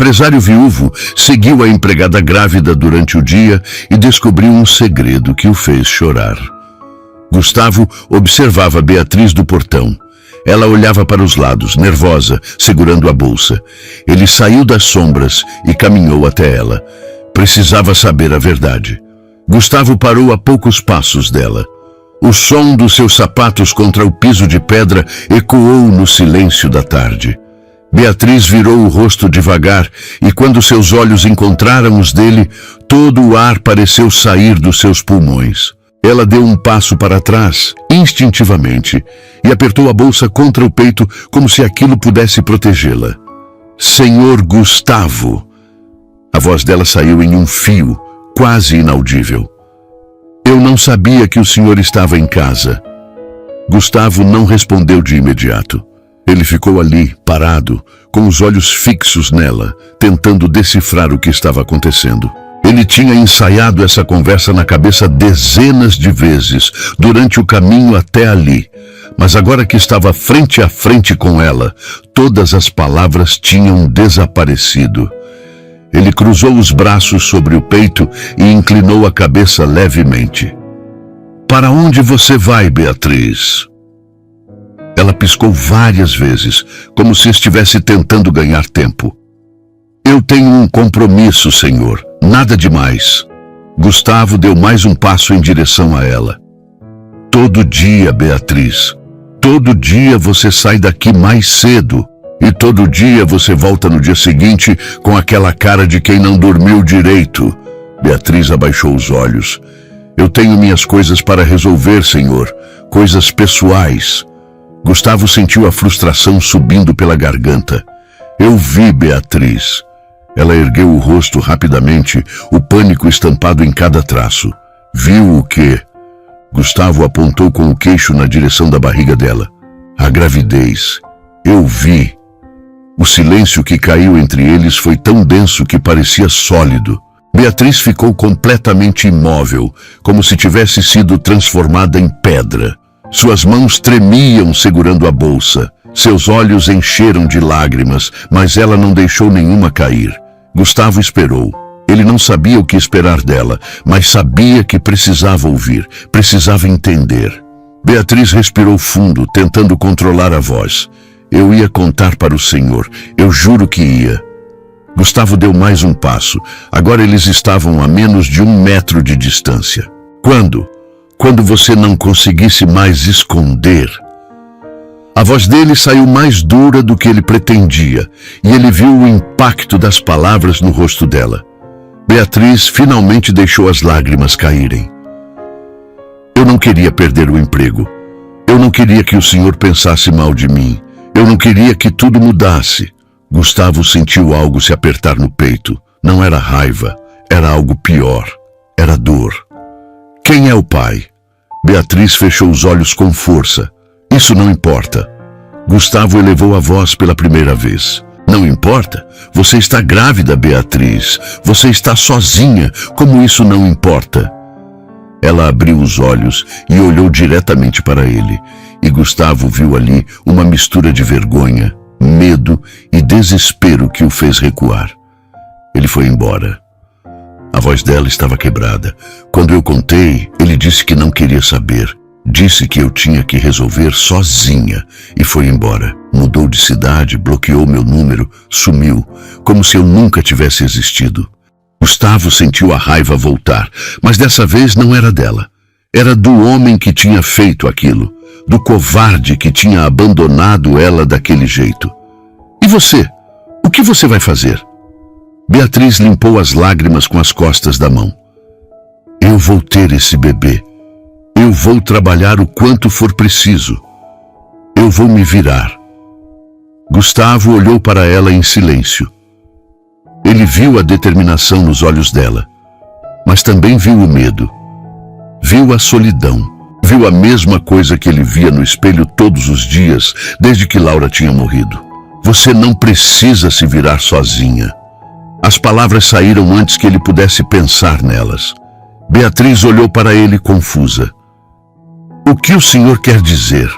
empresário viúvo seguiu a empregada grávida durante o dia e descobriu um segredo que o fez chorar. Gustavo observava Beatriz do portão. Ela olhava para os lados, nervosa, segurando a bolsa. Ele saiu das sombras e caminhou até ela. Precisava saber a verdade. Gustavo parou a poucos passos dela. O som dos seus sapatos contra o piso de pedra ecoou no silêncio da tarde. Beatriz virou o rosto devagar e quando seus olhos encontraram os dele, todo o ar pareceu sair dos seus pulmões. Ela deu um passo para trás, instintivamente, e apertou a bolsa contra o peito como se aquilo pudesse protegê-la. Senhor Gustavo! A voz dela saiu em um fio, quase inaudível. Eu não sabia que o senhor estava em casa. Gustavo não respondeu de imediato. Ele ficou ali, parado, com os olhos fixos nela, tentando decifrar o que estava acontecendo. Ele tinha ensaiado essa conversa na cabeça dezenas de vezes, durante o caminho até ali. Mas agora que estava frente a frente com ela, todas as palavras tinham desaparecido. Ele cruzou os braços sobre o peito e inclinou a cabeça levemente. Para onde você vai, Beatriz? Ela piscou várias vezes, como se estivesse tentando ganhar tempo. Eu tenho um compromisso, senhor. Nada demais. Gustavo deu mais um passo em direção a ela. Todo dia, Beatriz. Todo dia você sai daqui mais cedo. E todo dia você volta no dia seguinte com aquela cara de quem não dormiu direito. Beatriz abaixou os olhos. Eu tenho minhas coisas para resolver, senhor. Coisas pessoais. Gustavo sentiu a frustração subindo pela garganta. Eu vi, Beatriz. Ela ergueu o rosto rapidamente, o pânico estampado em cada traço. Viu o quê? Gustavo apontou com o queixo na direção da barriga dela. A gravidez. Eu vi. O silêncio que caiu entre eles foi tão denso que parecia sólido. Beatriz ficou completamente imóvel, como se tivesse sido transformada em pedra. Suas mãos tremiam segurando a bolsa. Seus olhos encheram de lágrimas, mas ela não deixou nenhuma cair. Gustavo esperou. Ele não sabia o que esperar dela, mas sabia que precisava ouvir, precisava entender. Beatriz respirou fundo, tentando controlar a voz. Eu ia contar para o senhor, eu juro que ia. Gustavo deu mais um passo. Agora eles estavam a menos de 1 metro de distância. Quando? Quando você não conseguisse mais esconder. A voz dele saiu mais dura do que ele pretendia, e ele viu o impacto das palavras no rosto dela. Beatriz finalmente deixou as lágrimas caírem. Eu não queria perder o emprego. Eu não queria que o senhor pensasse mal de mim. Eu não queria que tudo mudasse. Gustavo sentiu algo se apertar no peito. Não era raiva, era algo pior. Era dor. Quem é o pai? Beatriz fechou os olhos com força. Isso não importa. Gustavo elevou a voz pela primeira vez. Não importa? Você está grávida, Beatriz. Você está sozinha. Como isso não importa? Ela abriu os olhos e olhou diretamente para ele. E Gustavo viu ali uma mistura de vergonha, medo e desespero que o fez recuar. Ele foi embora. A voz dela estava quebrada. Quando eu contei, ele disse que não queria saber. Disse que eu tinha que resolver sozinha e foi embora. Mudou de cidade, bloqueou meu número, sumiu, como se eu nunca tivesse existido. Gustavo sentiu a raiva voltar, mas dessa vez não era dela. Era do homem que tinha feito aquilo, do covarde que tinha abandonado ela daquele jeito. E você? O que você vai fazer? Beatriz limpou as lágrimas com as costas da mão. Eu vou ter esse bebê. Eu vou trabalhar o quanto for preciso. Eu vou me virar. Gustavo olhou para ela em silêncio. Ele viu a determinação nos olhos dela, mas também viu o medo. Viu a solidão. Viu a mesma coisa que ele via no espelho todos os dias, desde que Laura tinha morrido. Você não precisa se virar sozinha. As palavras saíram antes que ele pudesse pensar nelas. Beatriz olhou para ele confusa. O que o senhor quer dizer?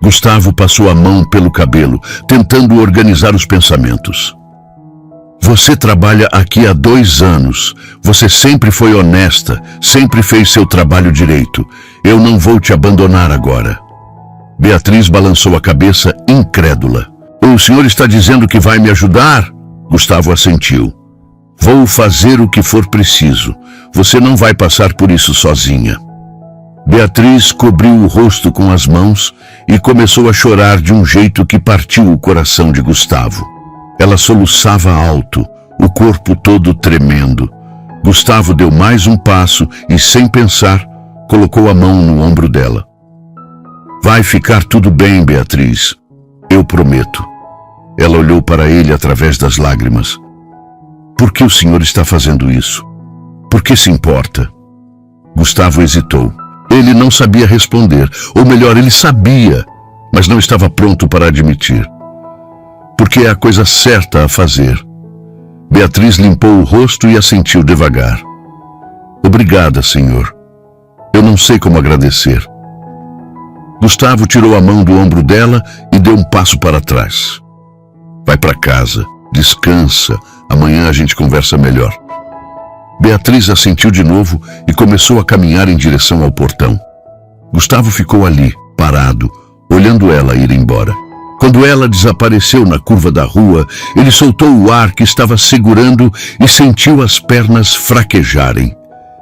Gustavo passou a mão pelo cabelo, tentando organizar os pensamentos. Você trabalha aqui há 2 anos. Você sempre foi honesta, sempre fez seu trabalho direito. Eu não vou te abandonar agora. Beatriz balançou a cabeça, incrédula. O senhor está dizendo que vai me ajudar? Gustavo assentiu. Vou fazer o que for preciso. Você não vai passar por isso sozinha. Beatriz cobriu o rosto com as mãos e começou a chorar de um jeito que partiu o coração de Gustavo. Ela soluçava alto, o corpo todo tremendo. Gustavo deu mais um passo e, sem pensar, colocou a mão no ombro dela. Vai ficar tudo bem, Beatriz. Eu prometo. Ela olhou para ele através das lágrimas. Por que o senhor está fazendo isso? Por que se importa? Gustavo hesitou. Ele não sabia responder, ou melhor, ele sabia, mas não estava pronto para admitir. Porque é a coisa certa a fazer. Beatriz limpou o rosto e assentiu devagar. Obrigada, senhor. Eu não sei como agradecer. Gustavo tirou a mão do ombro dela e deu um passo para trás. Vai para casa, descansa, amanhã a gente conversa melhor. Beatriz assentiu de novo e começou a caminhar em direção ao portão. Gustavo ficou ali, parado, olhando ela ir embora. Quando ela desapareceu na curva da rua, ele soltou o ar que estava segurando e sentiu as pernas fraquejarem.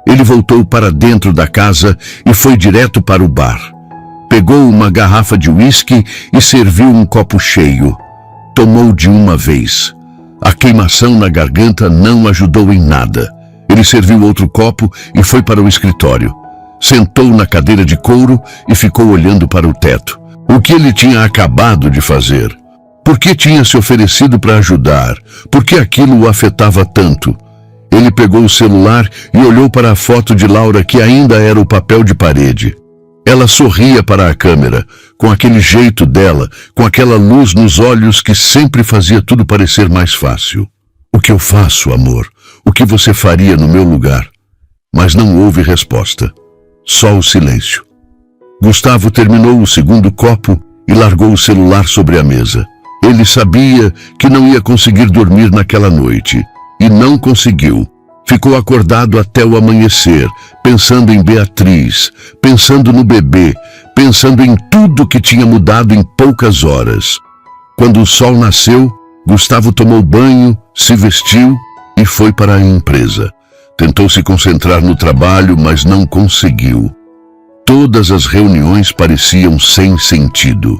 Ele voltou para dentro da casa e foi direto para o bar. Pegou uma garrafa de uísque e serviu um copo cheio. Tomou de uma vez. A queimação na garganta não ajudou em nada. Ele serviu outro copo e foi para o escritório. Sentou na cadeira de couro e ficou olhando para o teto. O que ele tinha acabado de fazer? Por que tinha se oferecido para ajudar? Por que aquilo o afetava tanto? Ele pegou o celular e olhou para a foto de Laura que ainda era o papel de parede. Ela sorria para a câmera, com aquele jeito dela, com aquela luz nos olhos que sempre fazia tudo parecer mais fácil. O que eu faço, amor? O que você faria no meu lugar? Mas não houve resposta. Só o silêncio. Gustavo terminou o segundo copo e largou o celular sobre a mesa. Ele sabia que não ia conseguir dormir naquela noite. E não conseguiu. Ficou acordado até o amanhecer, pensando em Beatriz, pensando no bebê, pensando em tudo que tinha mudado em poucas horas. Quando o sol nasceu, Gustavo tomou banho, se vestiu e foi para a empresa. Tentou se concentrar no trabalho, mas não conseguiu. Todas as reuniões pareciam sem sentido.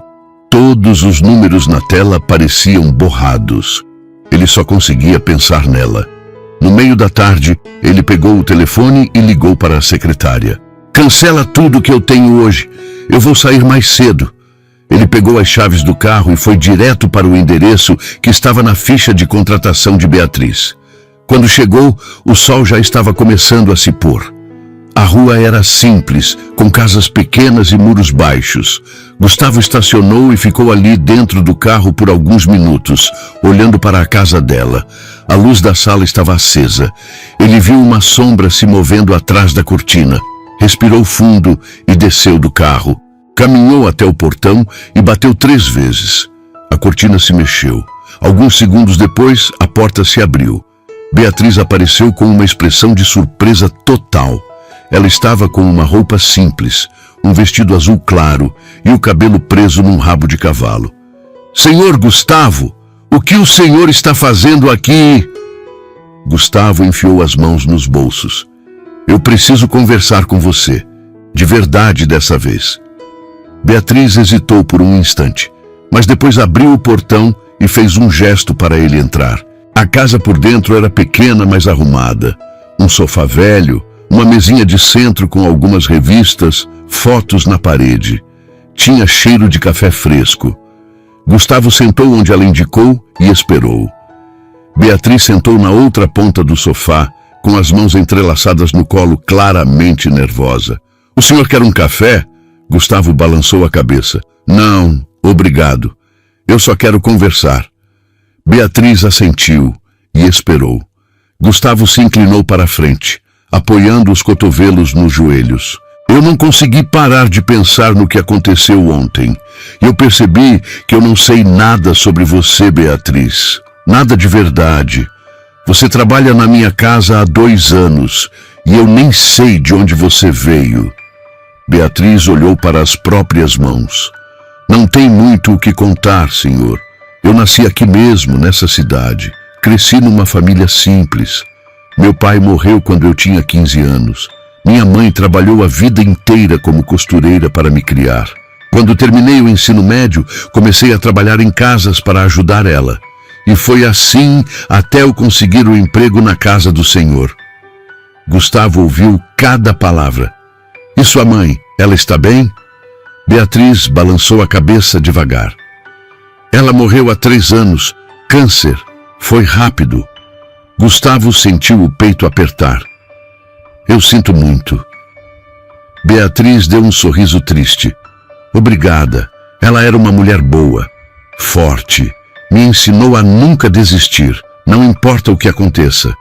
Todos os números na tela pareciam borrados. Ele só conseguia pensar nela. No meio da tarde, ele pegou o telefone e ligou para a secretária. Cancela tudo que eu tenho hoje. Eu vou sair mais cedo. Ele pegou as chaves do carro e foi direto para o endereço que estava na ficha de contratação de Beatriz. Quando chegou, o sol já estava começando a se pôr. A rua era simples, com casas pequenas e muros baixos. Gustavo estacionou e ficou ali dentro do carro por alguns minutos, olhando para a casa dela. A luz da sala estava acesa. Ele viu uma sombra se movendo atrás da cortina. Respirou fundo e desceu do carro. Caminhou até o portão e bateu 3 vezes. A cortina se mexeu. Alguns segundos depois, a porta se abriu. Beatriz apareceu com uma expressão de surpresa total. Ela estava com uma roupa simples, um vestido azul claro e o cabelo preso num rabo de cavalo. Senhor Gustavo, o que o senhor está fazendo aqui? Gustavo enfiou as mãos nos bolsos. Eu preciso conversar com você. De verdade dessa vez. Beatriz hesitou por um instante, mas depois abriu o portão e fez um gesto para ele entrar. A casa por dentro era pequena, mas arrumada. Um sofá velho, uma mesinha de centro com algumas revistas, fotos na parede. Tinha cheiro de café fresco. Gustavo sentou onde ela indicou e esperou. Beatriz sentou na outra ponta do sofá, com as mãos entrelaçadas no colo, claramente nervosa. O senhor quer um café? Gustavo balançou a cabeça. Não, obrigado. Eu só quero conversar. Beatriz assentiu e esperou. Gustavo se inclinou para a frente, apoiando os cotovelos nos joelhos. Eu não consegui parar de pensar no que aconteceu ontem. Eu percebi que eu não sei nada sobre você, Beatriz. Nada de verdade. Você trabalha na minha casa há 2 anos e eu nem sei de onde você veio. Beatriz olhou para as próprias mãos. Não tem muito o que contar, senhor. Eu nasci aqui mesmo, nessa cidade. Cresci numa família simples. Meu pai morreu quando eu tinha 15 anos. Minha mãe trabalhou a vida inteira como costureira para me criar. Quando terminei o ensino médio, comecei a trabalhar em casas para ajudar ela. E foi assim até eu conseguir o emprego na casa do Senhor. Gustavo ouviu cada palavra. E sua mãe, ela está bem? Beatriz balançou a cabeça devagar. Ela morreu há 3 anos. Câncer. Foi rápido. Gustavo sentiu o peito apertar. Eu sinto muito. Beatriz deu um sorriso triste. Obrigada. Ela era uma mulher boa, forte. Me ensinou a nunca desistir, não importa o que aconteça.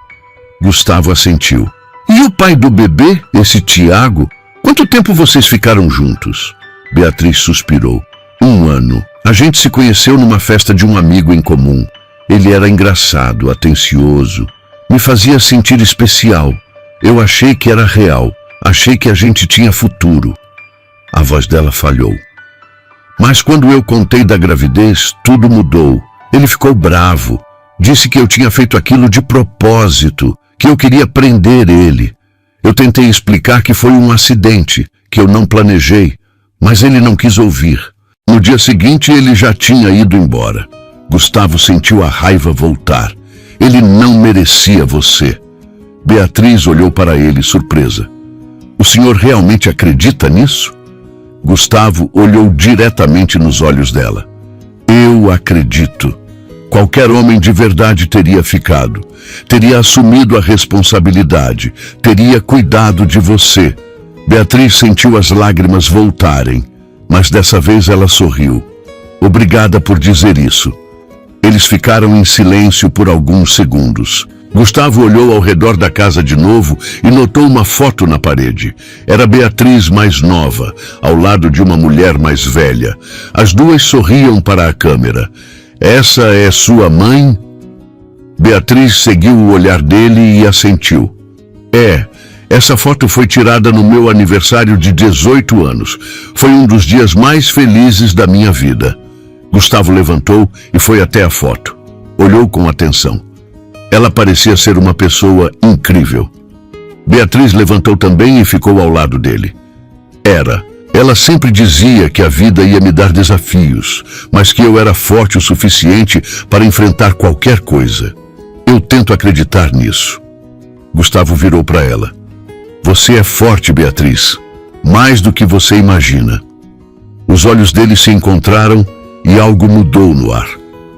Gustavo assentiu. E o pai do bebê, esse Tiago? Quanto tempo vocês ficaram juntos? Beatriz suspirou. 1 ano. A gente se conheceu numa festa de um amigo em comum. Ele era engraçado, atencioso. Me fazia sentir especial. Eu achei que era real. Achei que a gente tinha futuro. A voz dela falhou. Mas quando eu contei da gravidez, tudo mudou. Ele ficou bravo. Disse que eu tinha feito aquilo de propósito, que eu queria prender ele. Eu tentei explicar que foi um acidente, que eu não planejei, mas ele não quis ouvir. No dia seguinte, ele já tinha ido embora. Gustavo sentiu a raiva voltar. Ele não merecia você. Beatriz olhou para ele, surpresa. O senhor realmente acredita nisso? Gustavo olhou diretamente nos olhos dela. Eu acredito. Qualquer homem de verdade teria ficado. Teria assumido a responsabilidade. Teria cuidado de você. Beatriz sentiu as lágrimas voltarem, mas dessa vez ela sorriu. Obrigada por dizer isso. Eles ficaram em silêncio por alguns segundos. Gustavo olhou ao redor da casa de novo e notou uma foto na parede. Era Beatriz mais nova, ao lado de uma mulher mais velha. As duas sorriam para a câmera. Essa é sua mãe? Beatriz seguiu o olhar dele e assentiu. Essa foto foi tirada no meu aniversário de 18 anos. Foi um dos dias mais felizes da minha vida. Gustavo levantou e foi até a foto. Olhou com atenção. Ela parecia ser uma pessoa incrível. Beatriz levantou também e ficou ao lado dele. Ela sempre dizia que a vida ia me dar desafios, mas que eu era forte o suficiente para enfrentar qualquer coisa. Eu tento acreditar nisso. Gustavo virou para ela. Você é forte, Beatriz, mais do que você imagina. Os olhos dele se encontraram e algo mudou no ar.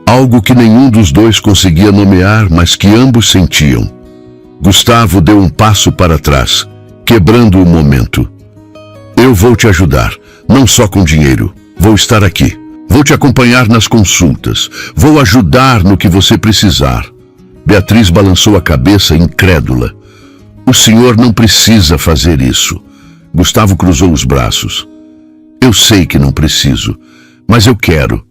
Algo que nenhum dos dois conseguia nomear, mas que ambos sentiam. Gustavo deu um passo para trás, quebrando o momento. Eu vou te ajudar, não só com dinheiro. Vou estar aqui. Vou te acompanhar nas consultas. Vou ajudar no que você precisar. Beatriz balançou a cabeça incrédula. O senhor não precisa fazer isso. Gustavo cruzou os braços. Eu sei que não preciso, mas eu quero.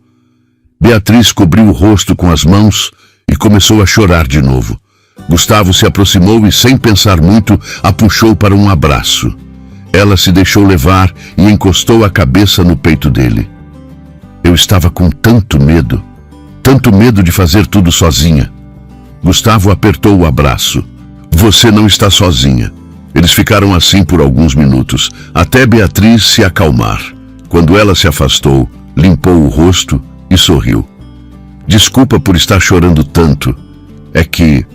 Beatriz cobriu o rosto com as mãos e começou a chorar de novo. Gustavo se aproximou e, sem pensar muito, a puxou para um abraço. Ela se deixou levar e encostou a cabeça no peito dele. Eu estava com tanto medo de fazer tudo sozinha. Gustavo apertou o abraço. Você não está sozinha. Eles ficaram assim por alguns minutos, até Beatriz se acalmar. Quando ela se afastou, limpou o rosto e sorriu. Desculpa por estar chorando tanto. É que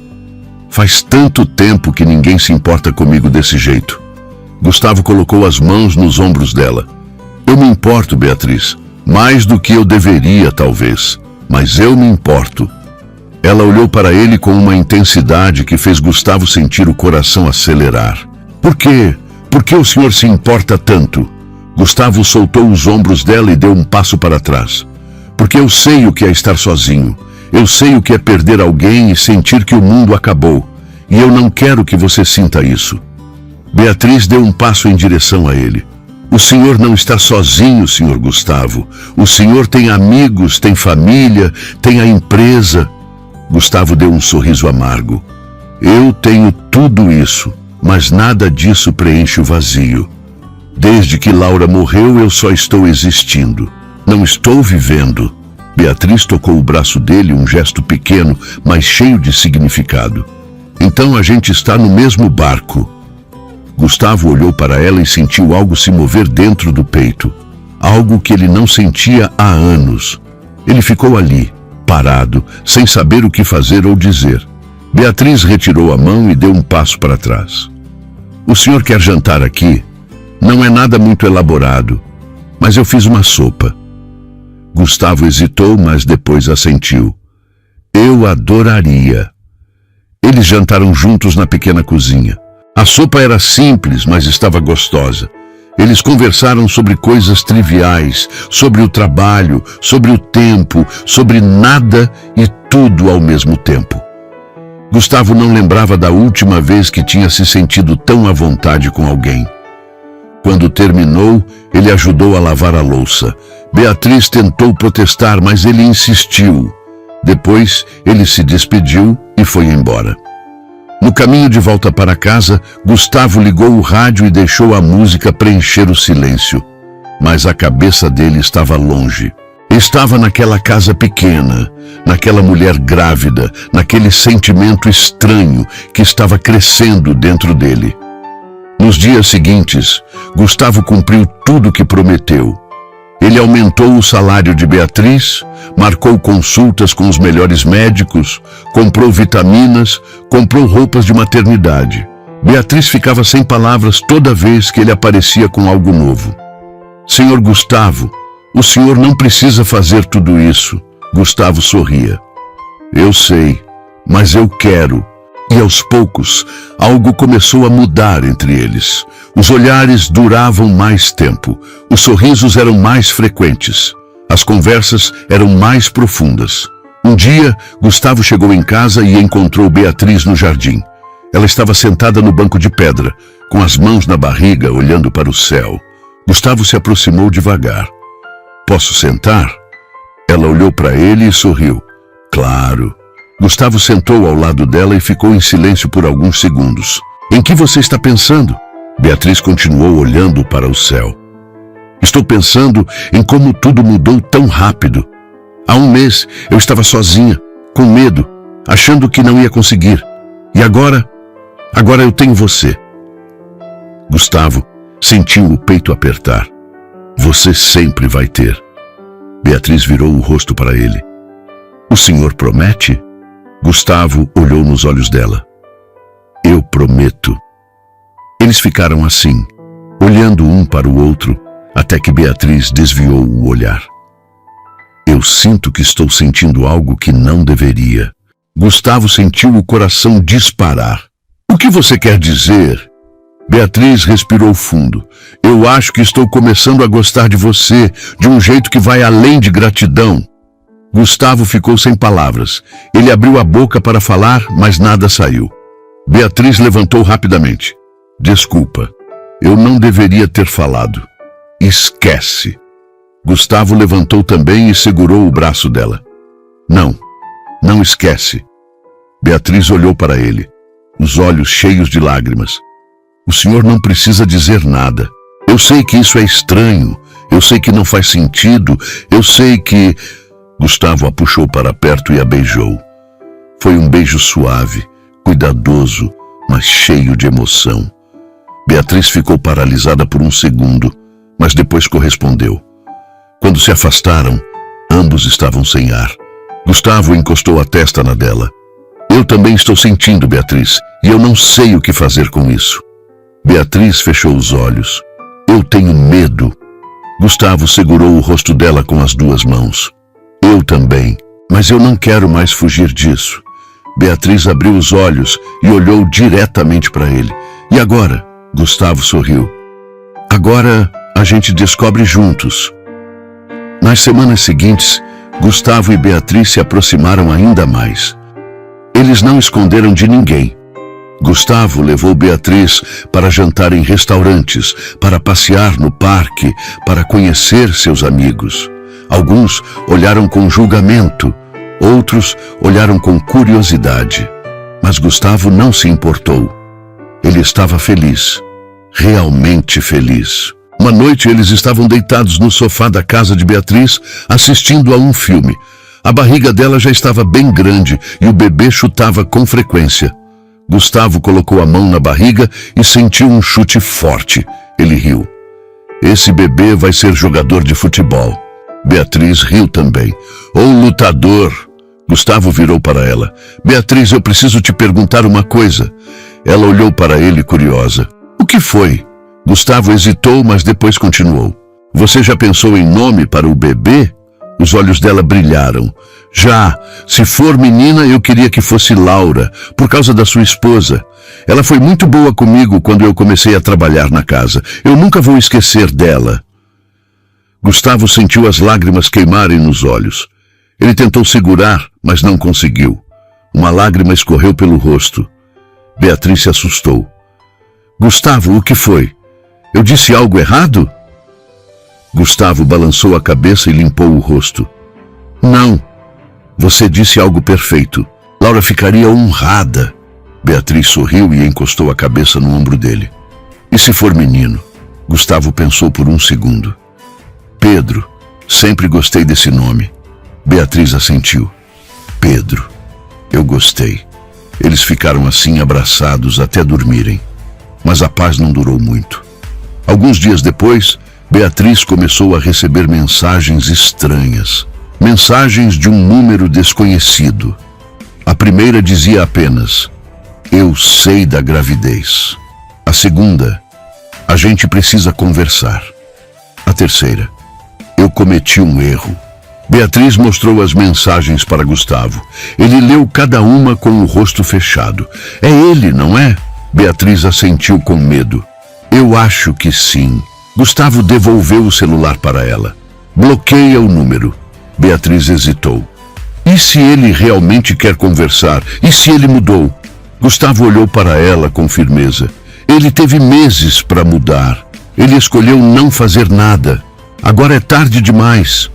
faz tanto tempo que ninguém se importa comigo desse jeito. Gustavo colocou as mãos nos ombros dela. Eu me importo, Beatriz. Mais do que eu deveria, talvez. Mas eu me importo. Ela olhou para ele com uma intensidade que fez Gustavo sentir o coração acelerar. Por quê? Por que o senhor se importa tanto? Gustavo soltou os ombros dela e deu um passo para trás. Porque eu sei o que é estar sozinho. Eu sei o que é perder alguém e sentir que o mundo acabou. E eu não quero que você sinta isso. Beatriz deu um passo em direção a ele. O senhor não está sozinho, senhor Gustavo. O senhor tem amigos, tem família, tem a empresa. Gustavo deu um sorriso amargo. Eu tenho tudo isso, mas nada disso preenche o vazio. Desde que Laura morreu, eu só estou existindo. Não estou vivendo. Beatriz tocou o braço dele, um gesto pequeno, mas cheio de significado. Então a gente está no mesmo barco. Gustavo olhou para ela e sentiu algo se mover dentro do peito. Algo que ele não sentia há anos. Ele ficou ali, parado, sem saber o que fazer ou dizer. Beatriz retirou a mão e deu um passo para trás. O senhor quer jantar aqui? Não é nada muito elaborado, mas eu fiz uma sopa. Gustavo hesitou, mas depois assentiu. Eu adoraria. Eles jantaram juntos na pequena cozinha. A sopa era simples, mas estava gostosa. Eles conversaram sobre coisas triviais, sobre o trabalho, sobre o tempo, sobre nada e tudo ao mesmo tempo. Gustavo não lembrava da última vez que tinha se sentido tão à vontade com alguém. Quando terminou, ele ajudou a lavar a louça. Beatriz tentou protestar, mas ele insistiu. Depois, ele se despediu e foi embora. No caminho de volta para casa, Gustavo ligou o rádio e deixou a música preencher o silêncio. Mas a cabeça dele estava longe. Estava naquela casa pequena, naquela mulher grávida, naquele sentimento estranho que estava crescendo dentro dele. Nos dias seguintes, Gustavo cumpriu tudo o que prometeu. Ele aumentou o salário de Beatriz, marcou consultas com os melhores médicos, comprou vitaminas, comprou roupas de maternidade. Beatriz ficava sem palavras toda vez que ele aparecia com algo novo. Senhor Gustavo, o senhor não precisa fazer tudo isso. Gustavo sorria. Eu sei, mas eu quero. E aos poucos, algo começou a mudar entre eles. Os olhares duravam mais tempo, os sorrisos eram mais frequentes, as conversas eram mais profundas. Um dia, Gustavo chegou em casa e encontrou Beatriz no jardim. Ela estava sentada no banco de pedra, com as mãos na barriga, olhando para o céu. Gustavo se aproximou devagar. Posso sentar? Ela olhou para ele e sorriu. Claro. Gustavo sentou ao lado dela e ficou em silêncio por alguns segundos. Em que você está pensando? Beatriz continuou olhando para o céu. Estou pensando em como tudo mudou tão rápido. Há um mês eu estava sozinha, com medo, achando que não ia conseguir. E agora eu tenho você. Gustavo sentiu o peito apertar. Você sempre vai ter. Beatriz virou o rosto para ele. O senhor promete? Gustavo olhou nos olhos dela. Eu prometo. Eles ficaram assim, olhando um para o outro, até que Beatriz desviou o olhar. Eu sinto que estou sentindo algo que não deveria. Gustavo sentiu o coração disparar. O que você quer dizer? Beatriz respirou fundo. Eu acho que estou começando a gostar de você, de um jeito que vai além de gratidão. Gustavo ficou sem palavras. Ele abriu a boca para falar, mas nada saiu. Beatriz levantou rapidamente. Desculpa, eu não deveria ter falado. Esquece. Gustavo levantou também e segurou o braço dela. Não esquece. Beatriz olhou para ele, os olhos cheios de lágrimas. O senhor não precisa dizer nada. Eu sei que isso é estranho, eu sei que não faz sentido, eu sei que... Gustavo a puxou para perto e a beijou. Foi um beijo suave, cuidadoso, mas cheio de emoção. Beatriz ficou paralisada por um segundo, mas depois correspondeu. Quando se afastaram, ambos estavam sem ar. Gustavo encostou a testa na dela. Eu também estou sentindo, Beatriz, e eu não sei o que fazer com isso. Beatriz fechou os olhos. Eu tenho medo. Gustavo segurou o rosto dela com as duas mãos. Eu também, mas eu não quero mais fugir disso. Beatriz abriu os olhos e olhou diretamente para ele. E agora? Gustavo sorriu. Agora a gente descobre juntos. Nas semanas seguintes, Gustavo e Beatriz se aproximaram ainda mais. Eles não esconderam de ninguém. Gustavo levou Beatriz para jantar em restaurantes, para passear no parque, para conhecer seus amigos. Alguns olharam com julgamento, outros olharam com curiosidade. Mas Gustavo não se importou. Ele estava feliz, realmente feliz. Uma noite eles estavam deitados no sofá da casa de Beatriz, assistindo a um filme. A barriga dela já estava bem grande e o bebê chutava com frequência. Gustavo colocou a mão na barriga e sentiu um chute forte. Ele riu. Esse bebê vai ser jogador de futebol. Beatriz riu também. Ou lutador. Gustavo virou para ela. Beatriz, eu preciso te perguntar uma coisa. Ela olhou para ele curiosa. O que foi? Gustavo hesitou, mas depois continuou. Você já pensou em nome para o bebê? Os olhos dela brilharam. Já, se for menina, eu queria que fosse Laura, por causa da sua esposa. Ela foi muito boa comigo quando eu comecei a trabalhar na casa. Eu nunca vou esquecer dela. Gustavo sentiu as lágrimas queimarem nos olhos. Ele tentou segurar, mas não conseguiu. Uma lágrima escorreu pelo rosto. Beatriz se assustou. Gustavo, o que foi? Eu disse algo errado? Gustavo balançou a cabeça e limpou o rosto. Não, você disse algo perfeito. Laura ficaria honrada. Beatriz sorriu e encostou a cabeça no ombro dele. E se for menino? Gustavo pensou por um segundo. Pedro, sempre gostei desse nome. Beatriz assentiu. Pedro, eu gostei. Eles ficaram assim abraçados até dormirem. Mas a paz não durou muito. Alguns dias depois, Beatriz começou a receber mensagens estranhas. Mensagens de um número desconhecido. A primeira dizia apenas, eu sei da gravidez. A segunda, a gente precisa conversar. A terceira, eu cometi um erro. Beatriz mostrou as mensagens para Gustavo. Ele leu cada uma com o rosto fechado. É ele, não é? Beatriz assentiu com medo. Eu acho que sim. Gustavo devolveu o celular para ela. Bloqueia o número. Beatriz hesitou. E se ele realmente quer conversar? E se ele mudou? Gustavo olhou para ela com firmeza. Ele teve meses para mudar. Ele escolheu não fazer nada. Agora é tarde demais.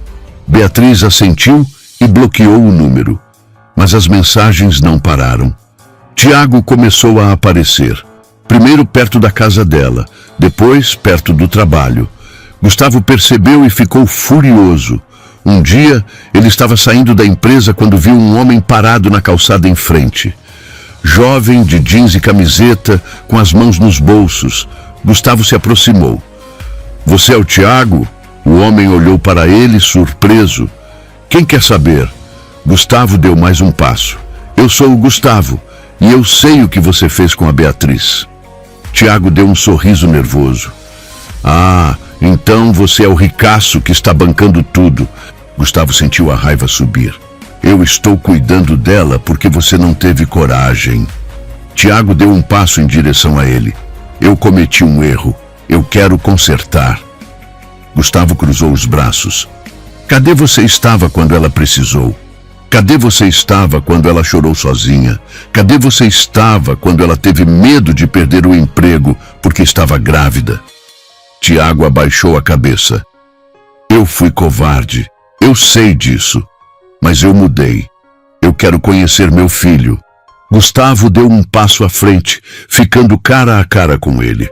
Beatriz assentiu e bloqueou o número. Mas as mensagens não pararam. Tiago começou a aparecer. Primeiro perto da casa dela, depois perto do trabalho. Gustavo percebeu e ficou furioso. Um dia, ele estava saindo da empresa quando viu um homem parado na calçada em frente. Jovem, de jeans e camiseta, com as mãos nos bolsos. Gustavo se aproximou. Você é o Tiago? O homem olhou para ele, surpreso. Quem quer saber? Gustavo deu mais um passo. Eu sou o Gustavo, e eu sei o que você fez com a Beatriz. Tiago deu um sorriso nervoso. Ah, então você é o ricaço que está bancando tudo. Gustavo sentiu a raiva subir. Eu estou cuidando dela porque você não teve coragem. Tiago deu um passo em direção a ele. Eu cometi um erro. Eu quero consertar. Gustavo cruzou os braços. Cadê você estava quando ela precisou? Cadê você estava quando ela chorou sozinha? Cadê você estava quando ela teve medo de perder o emprego porque estava grávida? Tiago abaixou a cabeça. Eu fui covarde. Eu sei disso. Mas eu mudei. Eu quero conhecer meu filho. Gustavo deu um passo à frente, ficando cara a cara com ele.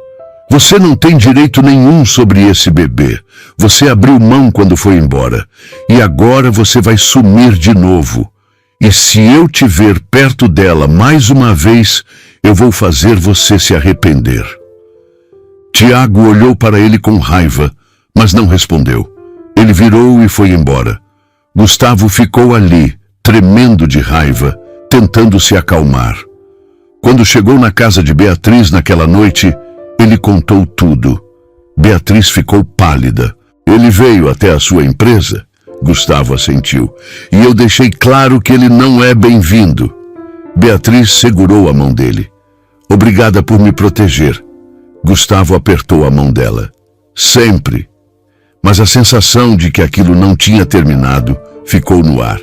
Você não tem direito nenhum sobre esse bebê. Você abriu mão quando foi embora. E agora você vai sumir de novo. E se eu te ver perto dela mais uma vez, eu vou fazer você se arrepender. Tiago olhou para ele com raiva, mas não respondeu. Ele virou e foi embora. Gustavo ficou ali, tremendo de raiva, tentando se acalmar. Quando chegou na casa de Beatriz naquela noite, ele contou tudo. Beatriz ficou pálida. Ele veio até a sua empresa? Gustavo assentiu. E eu deixei claro que ele não é bem-vindo. Beatriz segurou a mão dele. Obrigada por me proteger. Gustavo apertou a mão dela. Sempre. Mas a sensação de que aquilo não tinha terminado ficou no ar.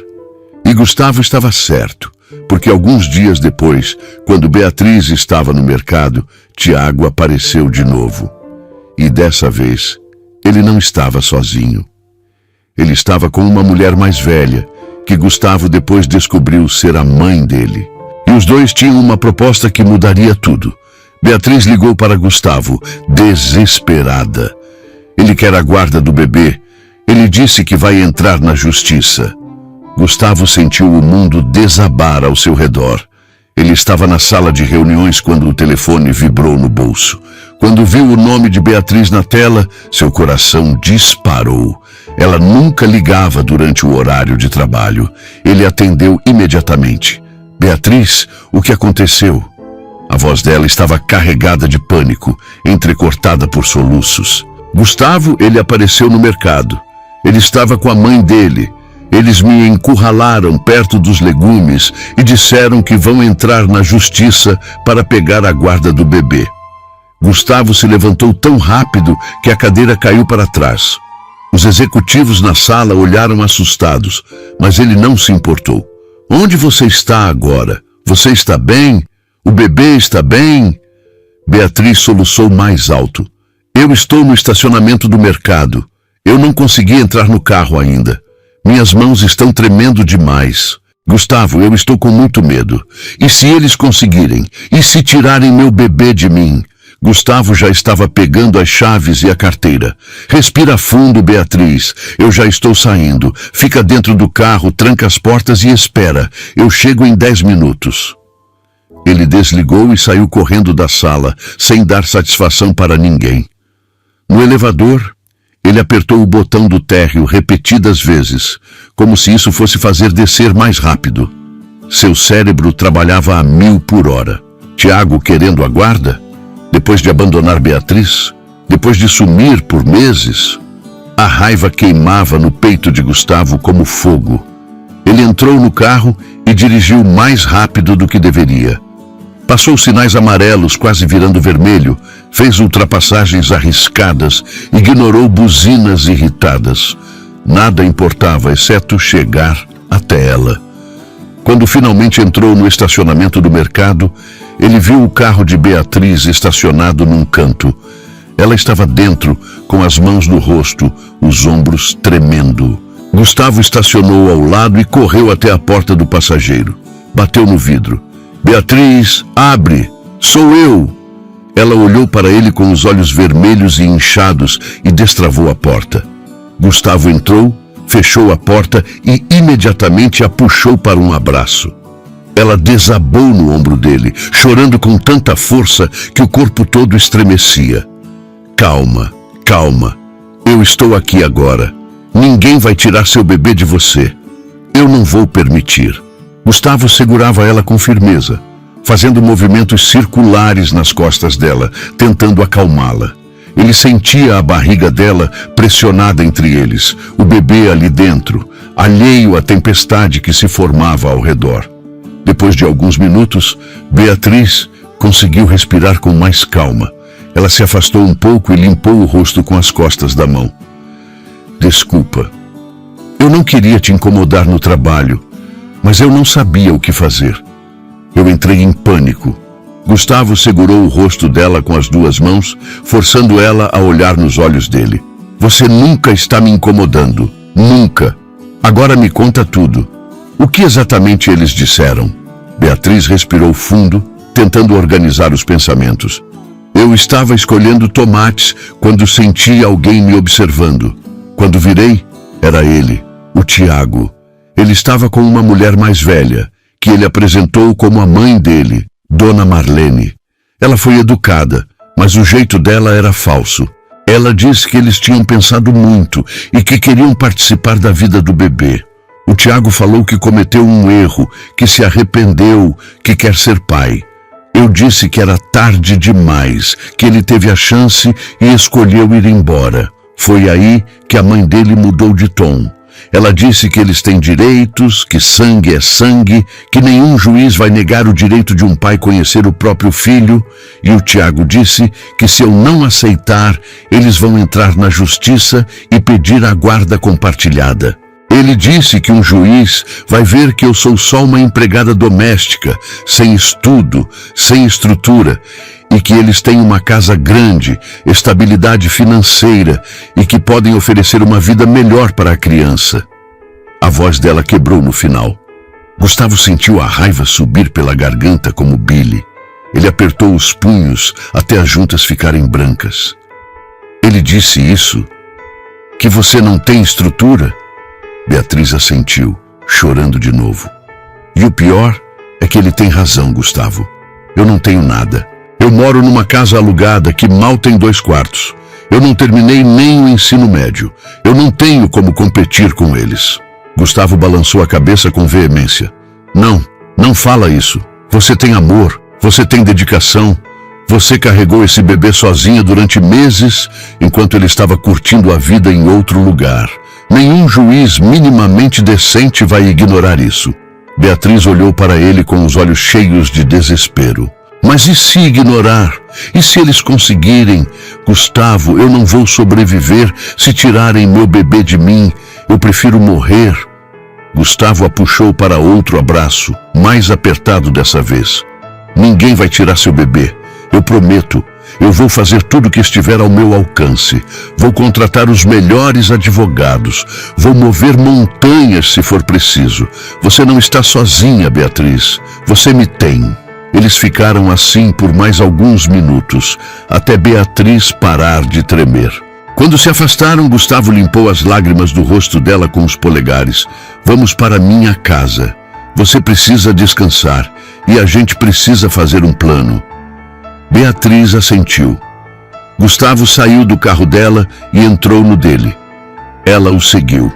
E Gustavo estava certo, porque alguns dias depois, quando Beatriz estava no mercado, Tiago apareceu de novo. E dessa vez, ele não estava sozinho. Ele estava com uma mulher mais velha, que Gustavo depois descobriu ser a mãe dele. E os dois tinham uma proposta que mudaria tudo. Beatriz ligou para Gustavo, desesperada. Ele quer a guarda do bebê. Ele disse que vai entrar na justiça. Gustavo sentiu o mundo desabar ao seu redor. Ele estava na sala de reuniões quando o telefone vibrou no bolso. Quando viu o nome de Beatriz na tela, seu coração disparou. Ela nunca ligava durante o horário de trabalho. Ele atendeu imediatamente. Beatriz, o que aconteceu? A voz dela estava carregada de pânico, entrecortada por soluços. Gustavo, ele apareceu no mercado. Ele estava com a mãe dele. Eles me encurralaram perto dos legumes e disseram que vão entrar na justiça para pegar a guarda do bebê. Gustavo se levantou tão rápido que a cadeira caiu para trás. Os executivos na sala olharam assustados, mas ele não se importou. Onde você está agora? Você está bem? O bebê está bem? Beatriz soluçou mais alto. Eu estou no estacionamento do mercado. Eu não consegui entrar no carro ainda. Minhas mãos estão tremendo demais. Gustavo, eu estou com muito medo. E se eles conseguirem? E se tirarem meu bebê de mim? Gustavo já estava pegando as chaves e a carteira. Respira fundo, Beatriz. Eu já estou saindo. Fica dentro do carro, tranca as portas e espera. Eu chego em 10 minutos. Ele desligou e saiu correndo da sala, sem dar satisfação para ninguém. No elevador, ele apertou o botão do térreo repetidas vezes, como se isso fosse fazer descer mais rápido. Seu cérebro trabalhava a 1000 por hora. Tiago querendo a guarda? Depois de abandonar Beatriz? Depois de sumir por meses? A raiva queimava no peito de Gustavo como fogo. Ele entrou no carro e dirigiu mais rápido do que deveria. Passou sinais amarelos, quase virando vermelho, fez ultrapassagens arriscadas, ignorou buzinas irritadas. Nada importava, exceto chegar até ela. Quando finalmente entrou no estacionamento do mercado, ele viu o carro de Beatriz estacionado num canto. Ela estava dentro, com as mãos no rosto, os ombros tremendo. Gustavo estacionou ao lado e correu até a porta do passageiro. Bateu no vidro. Beatriz, abre! Sou eu! Ela olhou para ele com os olhos vermelhos e inchados e destravou a porta. Gustavo entrou, fechou a porta e imediatamente a puxou para um abraço. Ela desabou no ombro dele, chorando com tanta força que o corpo todo estremecia. Calma, calma. Eu estou aqui agora. Ninguém vai tirar seu bebê de você. Eu não vou permitir. Gustavo segurava ela com firmeza, fazendo movimentos circulares nas costas dela, tentando acalmá-la. Ele sentia a barriga dela pressionada entre eles, o bebê ali dentro, alheio à tempestade que se formava ao redor. Depois de alguns minutos, Beatriz conseguiu respirar com mais calma. Ela se afastou um pouco e limpou o rosto com as costas da mão. Desculpa. Eu não queria te incomodar no trabalho, mas eu não sabia o que fazer. Eu entrei em pânico. Gustavo segurou o rosto dela com as duas mãos, forçando ela a olhar nos olhos dele. Você nunca está me incomodando. Nunca. Agora me conta tudo. O que exatamente eles disseram? Beatriz respirou fundo, tentando organizar os pensamentos. Eu estava escolhendo tomates quando senti alguém me observando. Quando virei, era ele, o Tiago. Ele estava com uma mulher mais velha, que ele apresentou como a mãe dele, Dona Marlene. Ela foi educada, mas o jeito dela era falso. Ela disse que eles tinham pensado muito e que queriam participar da vida do bebê. O Tiago falou que cometeu um erro, que se arrependeu, que quer ser pai. Eu disse que era tarde demais, que ele teve a chance e escolheu ir embora. Foi aí que a mãe dele mudou de tom. Ela disse que eles têm direitos, que sangue é sangue, que nenhum juiz vai negar o direito de um pai conhecer o próprio filho. E o Tiago disse que se eu não aceitar, eles vão entrar na justiça e pedir a guarda compartilhada. Ele disse que um juiz vai ver que eu sou só uma empregada doméstica, sem estudo, sem estrutura, e que eles têm uma casa grande, estabilidade financeira e que podem oferecer uma vida melhor para a criança. A voz dela quebrou no final. Gustavo sentiu a raiva subir pela garganta como bile. Ele apertou os punhos até as juntas ficarem brancas. Ele disse isso? Que você não tem estrutura? Beatriz assentiu, chorando de novo. E o pior é que ele tem razão, Gustavo. Eu não tenho nada. Eu moro numa casa alugada que mal tem 2 quartos. Eu não terminei nem o ensino médio. Eu não tenho como competir com eles. Gustavo balançou a cabeça com veemência. Não, não fala isso. Você tem amor, você tem dedicação. Você carregou esse bebê sozinha durante meses, enquanto ele estava curtindo a vida em outro lugar. Nenhum juiz minimamente decente vai ignorar isso. Beatriz olhou para ele com os olhos cheios de desespero. Mas e se ignorar? E se eles conseguirem? Gustavo, eu não vou sobreviver se tirarem meu bebê de mim. Eu prefiro morrer. Gustavo a puxou para outro abraço, mais apertado dessa vez. Ninguém vai tirar seu bebê. Eu prometo. Eu vou fazer tudo o que estiver ao meu alcance. Vou contratar os melhores advogados. Vou mover montanhas se for preciso. Você não está sozinha, Beatriz. Você me tem. Eles ficaram assim por mais alguns minutos, até Beatriz parar de tremer. Quando se afastaram, Gustavo limpou as lágrimas do rosto dela com os polegares. Vamos para minha casa. Você precisa descansar e a gente precisa fazer um plano. Beatriz assentiu. Gustavo saiu do carro dela e entrou no dele. Ela o seguiu.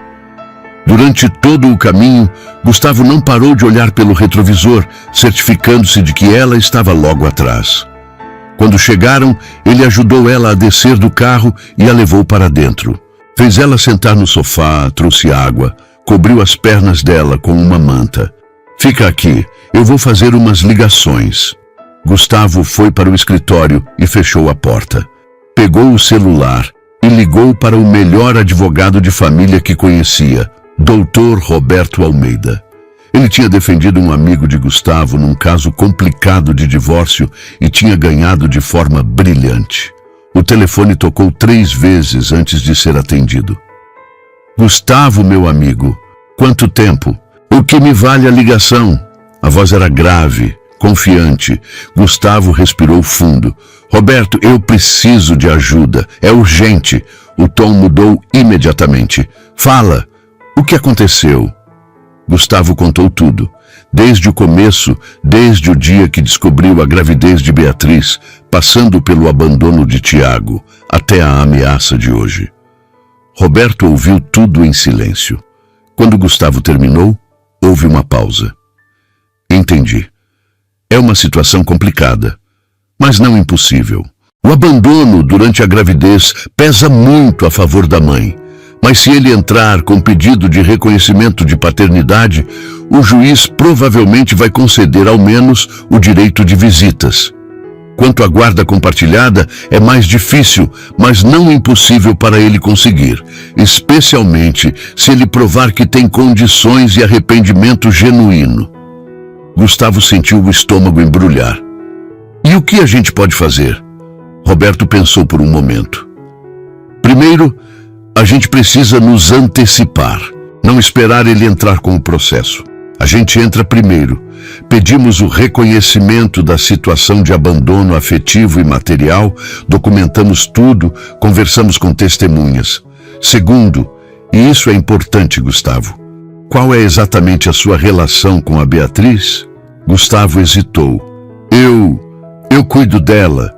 Durante todo o caminho, Gustavo não parou de olhar pelo retrovisor, certificando-se de que ela estava logo atrás. Quando chegaram, ele ajudou ela a descer do carro e a levou para dentro. Fez ela sentar no sofá, trouxe água, cobriu as pernas dela com uma manta. Fica aqui, eu vou fazer umas ligações. Gustavo foi para o escritório e fechou a porta. Pegou o celular e ligou para o melhor advogado de família que conhecia, Dr. Roberto Almeida. Ele tinha defendido um amigo de Gustavo num caso complicado de divórcio e tinha ganhado de forma brilhante. O telefone tocou 3 vezes antes de ser atendido. Gustavo, meu amigo, quanto tempo? O que me vale a ligação? A voz era grave, confiante. Gustavo respirou fundo. Roberto, eu preciso de ajuda. É urgente. O tom mudou imediatamente. Fala. O que aconteceu? Gustavo contou tudo. Desde o começo, desde o dia que descobriu a gravidez de Beatriz, passando pelo abandono de Tiago, até a ameaça de hoje. Roberto ouviu tudo em silêncio. Quando Gustavo terminou, houve uma pausa. Entendi. É uma situação complicada, mas não impossível. O abandono durante a gravidez pesa muito a favor da mãe. Mas se ele entrar com pedido de reconhecimento de paternidade, o juiz provavelmente vai conceder ao menos o direito de visitas. Quanto à guarda compartilhada, é mais difícil, mas não impossível para ele conseguir, especialmente se ele provar que tem condições e arrependimento genuíno. Gustavo sentiu o estômago embrulhar. E o que a gente pode fazer? Roberto pensou por um momento. Primeiro, a gente precisa nos antecipar, não esperar ele entrar com o processo. A gente entra primeiro, pedimos o reconhecimento da situação de abandono afetivo e material, documentamos tudo, conversamos com testemunhas. Segundo, e isso é importante, Gustavo, qual é exatamente a sua relação com a Beatriz? Gustavo hesitou. Eu cuido dela,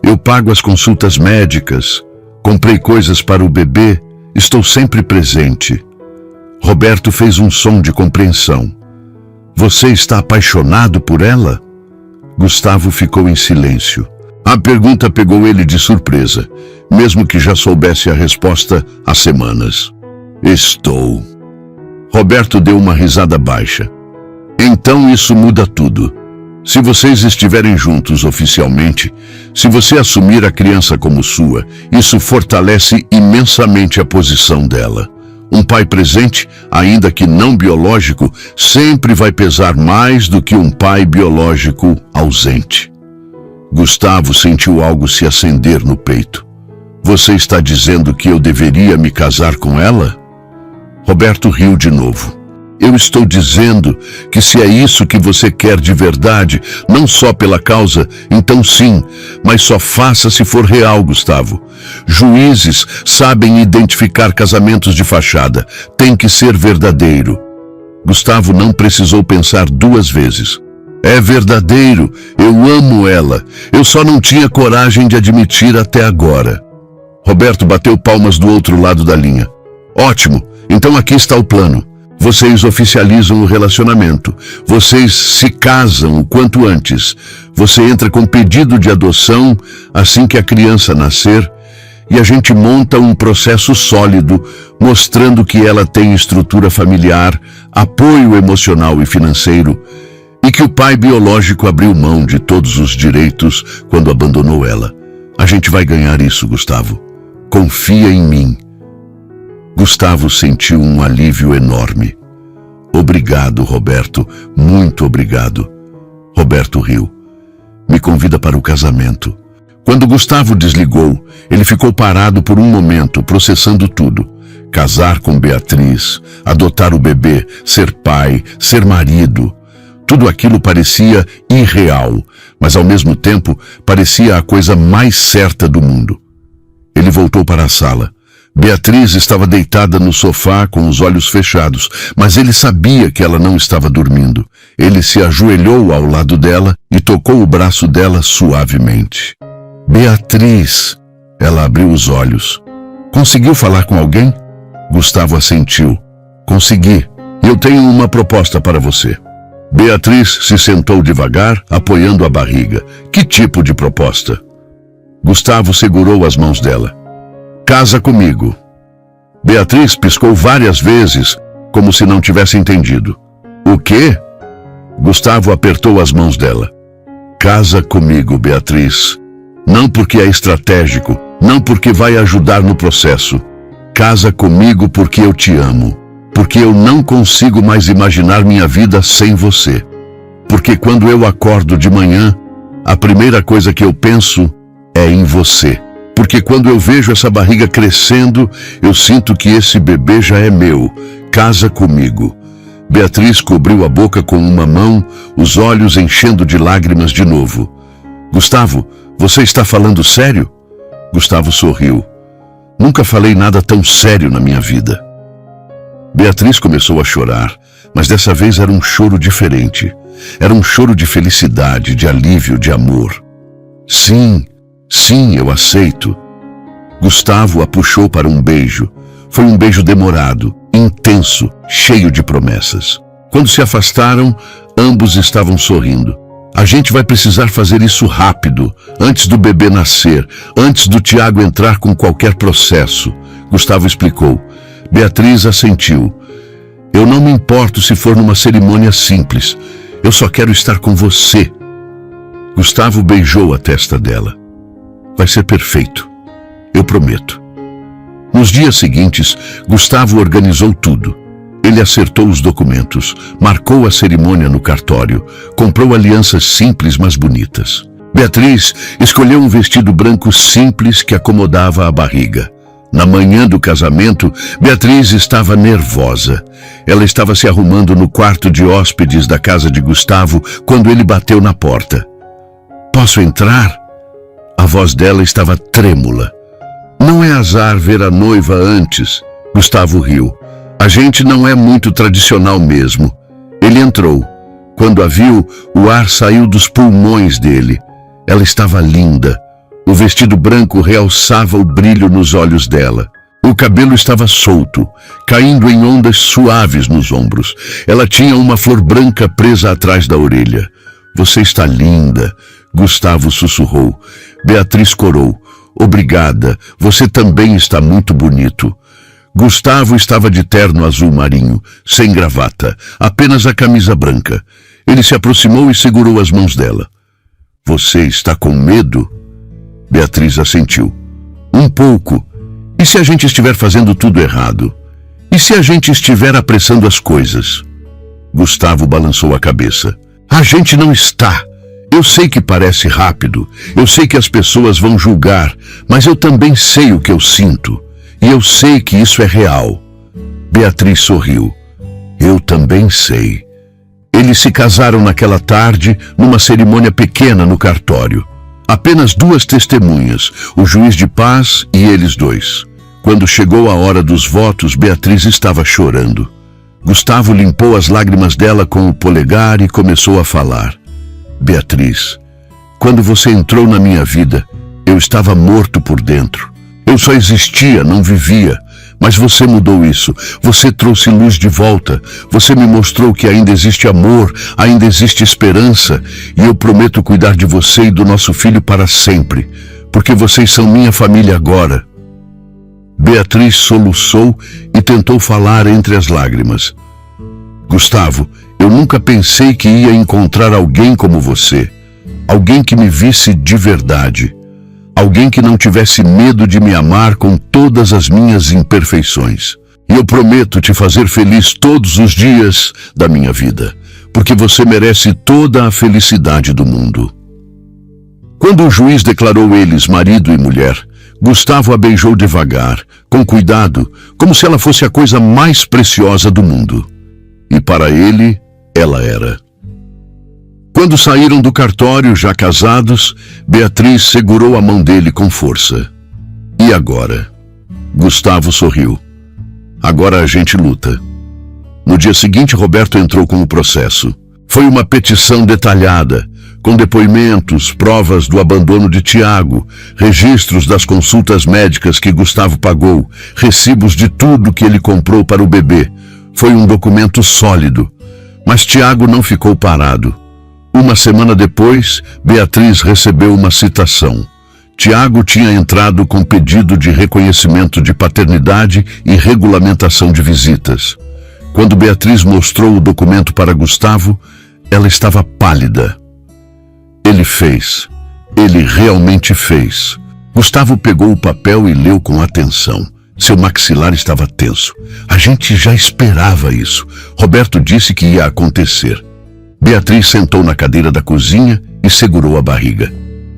eu pago as consultas médicas, comprei coisas para o bebê, estou sempre presente. Roberto fez um som de compreensão. Você está apaixonado por ela? Gustavo ficou em silêncio. A pergunta pegou ele de surpresa, mesmo que já soubesse a resposta há semanas. Estou. Roberto deu uma risada baixa. Então isso muda tudo. Se vocês estiverem juntos oficialmente, se você assumir a criança como sua, isso fortalece imensamente a posição dela. Um pai presente, ainda que não biológico, sempre vai pesar mais do que um pai biológico ausente. Gustavo sentiu algo se acender no peito. Você está dizendo que eu deveria me casar com ela? Roberto riu de novo. Eu estou dizendo que se é isso que você quer de verdade, não só pela causa, então sim, mas só faça se for real, Gustavo. Juízes sabem identificar casamentos de fachada. Tem que ser verdadeiro. Gustavo não precisou pensar duas vezes. É verdadeiro, eu amo ela. Eu só não tinha coragem de admitir até agora. Roberto bateu palmas do outro lado da linha. Ótimo, então aqui está o plano. Vocês oficializam o relacionamento. Vocês se casam o quanto antes. Você entra com pedido de adoção assim que a criança nascer e a gente monta um processo sólido, mostrando que ela tem estrutura familiar, apoio emocional e financeiro e que o pai biológico abriu mão de todos os direitos quando abandonou ela. A gente vai ganhar isso, Gustavo. Confia em mim. Gustavo sentiu um alívio enorme. Obrigado, Roberto. Muito obrigado. Roberto riu. Me convida para o casamento. Quando Gustavo desligou, ele ficou parado por um momento, processando tudo. Casar com Beatriz, adotar o bebê, ser pai, ser marido. Tudo aquilo parecia irreal, mas ao mesmo tempo parecia a coisa mais certa do mundo. Ele voltou para a sala. Beatriz estava deitada no sofá com os olhos fechados, mas ele sabia que ela não estava dormindo. Ele se ajoelhou ao lado dela e tocou o braço dela suavemente. Beatriz! Ela abriu os olhos. Conseguiu falar com alguém? Gustavo assentiu. Consegui. Eu tenho uma proposta para você. Beatriz se sentou devagar, apoiando a barriga. Que tipo de proposta? Gustavo segurou as mãos dela. Casa comigo. Beatriz piscou várias vezes, como se não tivesse entendido. O quê? Gustavo apertou as mãos dela. Casa comigo, Beatriz. Não porque é estratégico, não porque vai ajudar no processo. Casa comigo porque eu te amo. Porque eu não consigo mais imaginar minha vida sem você. Porque quando eu acordo de manhã, a primeira coisa que eu penso é em você. Porque quando eu vejo essa barriga crescendo, eu sinto que esse bebê já é meu. Casa comigo. Beatriz cobriu a boca com uma mão, os olhos enchendo de lágrimas de novo. Gustavo, você está falando sério? Gustavo sorriu. Nunca falei nada tão sério na minha vida. Beatriz começou a chorar, mas dessa vez era um choro diferente. Era um choro de felicidade, de alívio, de amor. Sim, eu aceito. Gustavo a puxou para um beijo. Foi um beijo demorado, intenso, cheio de promessas. Quando se afastaram, ambos estavam sorrindo. A gente vai precisar fazer isso rápido, antes do bebê nascer, antes do Tiago entrar com qualquer processo. Gustavo explicou. Beatriz assentiu. Eu não me importo se for numa cerimônia simples. Eu só quero estar com você. Gustavo beijou a testa dela. Vai ser perfeito. Eu prometo. Nos dias seguintes, Gustavo organizou tudo. Ele acertou os documentos, marcou a cerimônia no cartório, comprou alianças simples, mas bonitas. Beatriz escolheu um vestido branco simples que acomodava a barriga. Na manhã do casamento, Beatriz estava nervosa. Ela estava se arrumando no quarto de hóspedes da casa de Gustavo quando ele bateu na porta. Posso entrar? A voz dela estava trêmula. Não é azar ver a noiva antes. Gustavo riu. A gente não é muito tradicional mesmo. Ele entrou. Quando a viu, o ar saiu dos pulmões dele. Ela estava linda. O vestido branco realçava o brilho nos olhos dela. O cabelo estava solto, caindo em ondas suaves nos ombros. Ela tinha uma flor branca presa atrás da orelha. Você está linda, Gustavo sussurrou. Beatriz corou. Obrigada, você também está muito bonito. Gustavo estava de terno azul marinho, sem gravata, apenas a camisa branca. Ele se aproximou e segurou as mãos dela. Você está com medo? Beatriz assentiu. Um pouco. E se a gente estiver fazendo tudo errado? E se a gente estiver apressando as coisas? Gustavo balançou a cabeça. A gente não está. Eu sei que parece rápido. Eu sei que as pessoas vão julgar, mas eu também sei o que eu sinto. E eu sei que isso é real. Beatriz sorriu. Eu também sei. Eles se casaram naquela tarde, numa cerimônia pequena no cartório. Apenas 2 testemunhas, o juiz de paz e eles 2. Quando chegou a hora dos votos, Beatriz estava chorando. Gustavo limpou as lágrimas dela com o polegar e começou a falar. Beatriz, quando você entrou na minha vida, eu estava morto por dentro. Eu só existia, não vivia. Mas você mudou isso. Você trouxe luz de volta. Você me mostrou que ainda existe amor, ainda existe esperança. E eu prometo cuidar de você e do nosso filho para sempre, porque vocês são minha família agora. Beatriz soluçou e tentou falar entre as lágrimas. Gustavo, eu nunca pensei que ia encontrar alguém como você. Alguém que me visse de verdade. Alguém que não tivesse medo de me amar com todas as minhas imperfeições. E eu prometo te fazer feliz todos os dias da minha vida, porque você merece toda a felicidade do mundo. Quando o juiz declarou eles marido e mulher, Gustavo a beijou devagar, com cuidado, como se ela fosse a coisa mais preciosa do mundo. E para ele, ela era. Quando saíram do cartório, já casados, Beatriz segurou a mão dele com força. E agora? Gustavo sorriu. Agora a gente luta. No dia seguinte, Roberto entrou com o processo. Foi uma petição detalhada, com depoimentos, provas do abandono de Tiago, registros das consultas médicas que Gustavo pagou, recibos de tudo que ele comprou para o bebê. Foi um documento sólido. Mas Tiago não ficou parado. Uma semana depois, Beatriz recebeu uma citação. Tiago tinha entrado com pedido de reconhecimento de paternidade e regulamentação de visitas. Quando Beatriz mostrou o documento para Gustavo, ela estava pálida. Ele fez. Ele realmente fez. Gustavo pegou o papel e leu com atenção. Seu maxilar estava tenso. A gente já esperava isso. Roberto disse que ia acontecer. Beatriz sentou na cadeira da cozinha e segurou a barriga.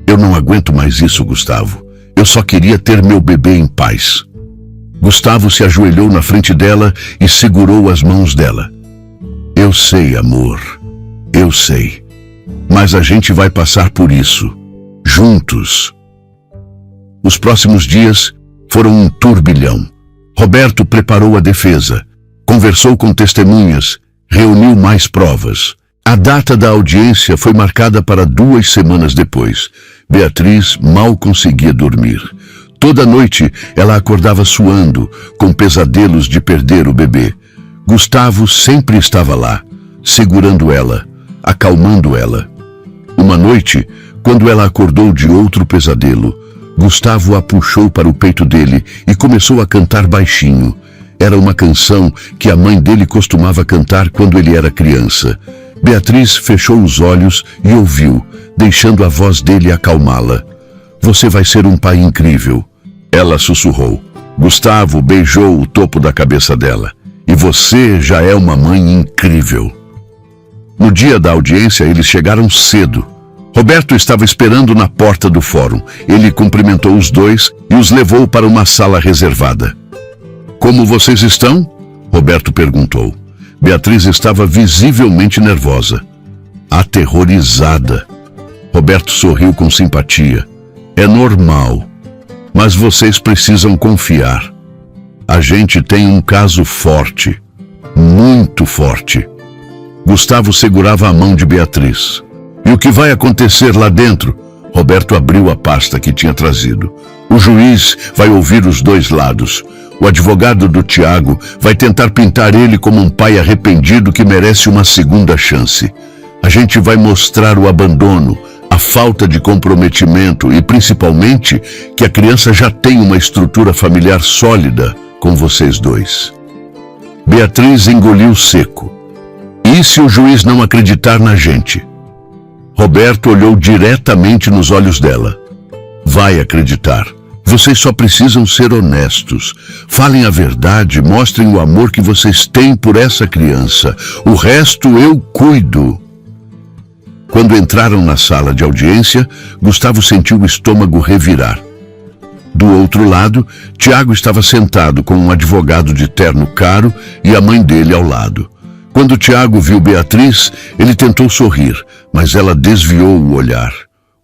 Eu não aguento mais isso, Gustavo. Eu só queria ter meu bebê em paz. Gustavo se ajoelhou na frente dela e segurou as mãos dela. Eu sei, amor. Eu sei. Mas a gente vai passar por isso. Juntos. Os próximos dias foram um turbilhão. Roberto preparou a defesa, conversou com testemunhas, reuniu mais provas. A data da audiência foi marcada para 2 semanas depois. Beatriz mal conseguia dormir. Toda noite ela acordava suando, com pesadelos de perder o bebê. Gustavo sempre estava lá, segurando ela, acalmando ela. Uma noite, quando ela acordou de outro pesadelo, Gustavo a puxou para o peito dele e começou a cantar baixinho. Era uma canção que a mãe dele costumava cantar quando ele era criança. Beatriz fechou os olhos e ouviu, deixando a voz dele acalmá-la. Você vai ser um pai incrível. Ela sussurrou. Gustavo beijou o topo da cabeça dela. E você já é uma mãe incrível. No dia da audiência, eles chegaram cedo. Roberto estava esperando na porta do fórum. Ele cumprimentou os dois e os levou para uma sala reservada. Como vocês estão? Roberto perguntou. Beatriz estava visivelmente nervosa, aterrorizada. Roberto sorriu com simpatia. É normal, mas vocês precisam confiar. A gente tem um caso forte, muito forte. Gustavo segurava a mão de Beatriz. E o que vai acontecer lá dentro? Roberto abriu a pasta que tinha trazido. O juiz vai ouvir os 2 lados. O advogado do Tiago vai tentar pintar ele como um pai arrependido que merece uma segunda chance. A gente vai mostrar o abandono, a falta de comprometimento e, principalmente, que a criança já tem uma estrutura familiar sólida com vocês 2. Beatriz engoliu seco. E se o juiz não acreditar na gente? Roberto olhou diretamente nos olhos dela. Vai acreditar. Vocês só precisam ser honestos. Falem a verdade, mostrem o amor que vocês têm por essa criança. O resto eu cuido. Quando entraram na sala de audiência, Gustavo sentiu o estômago revirar. Do outro lado, Tiago estava sentado com um advogado de terno caro e a mãe dele ao lado. Quando Tiago viu Beatriz, ele tentou sorrir, mas ela desviou o olhar.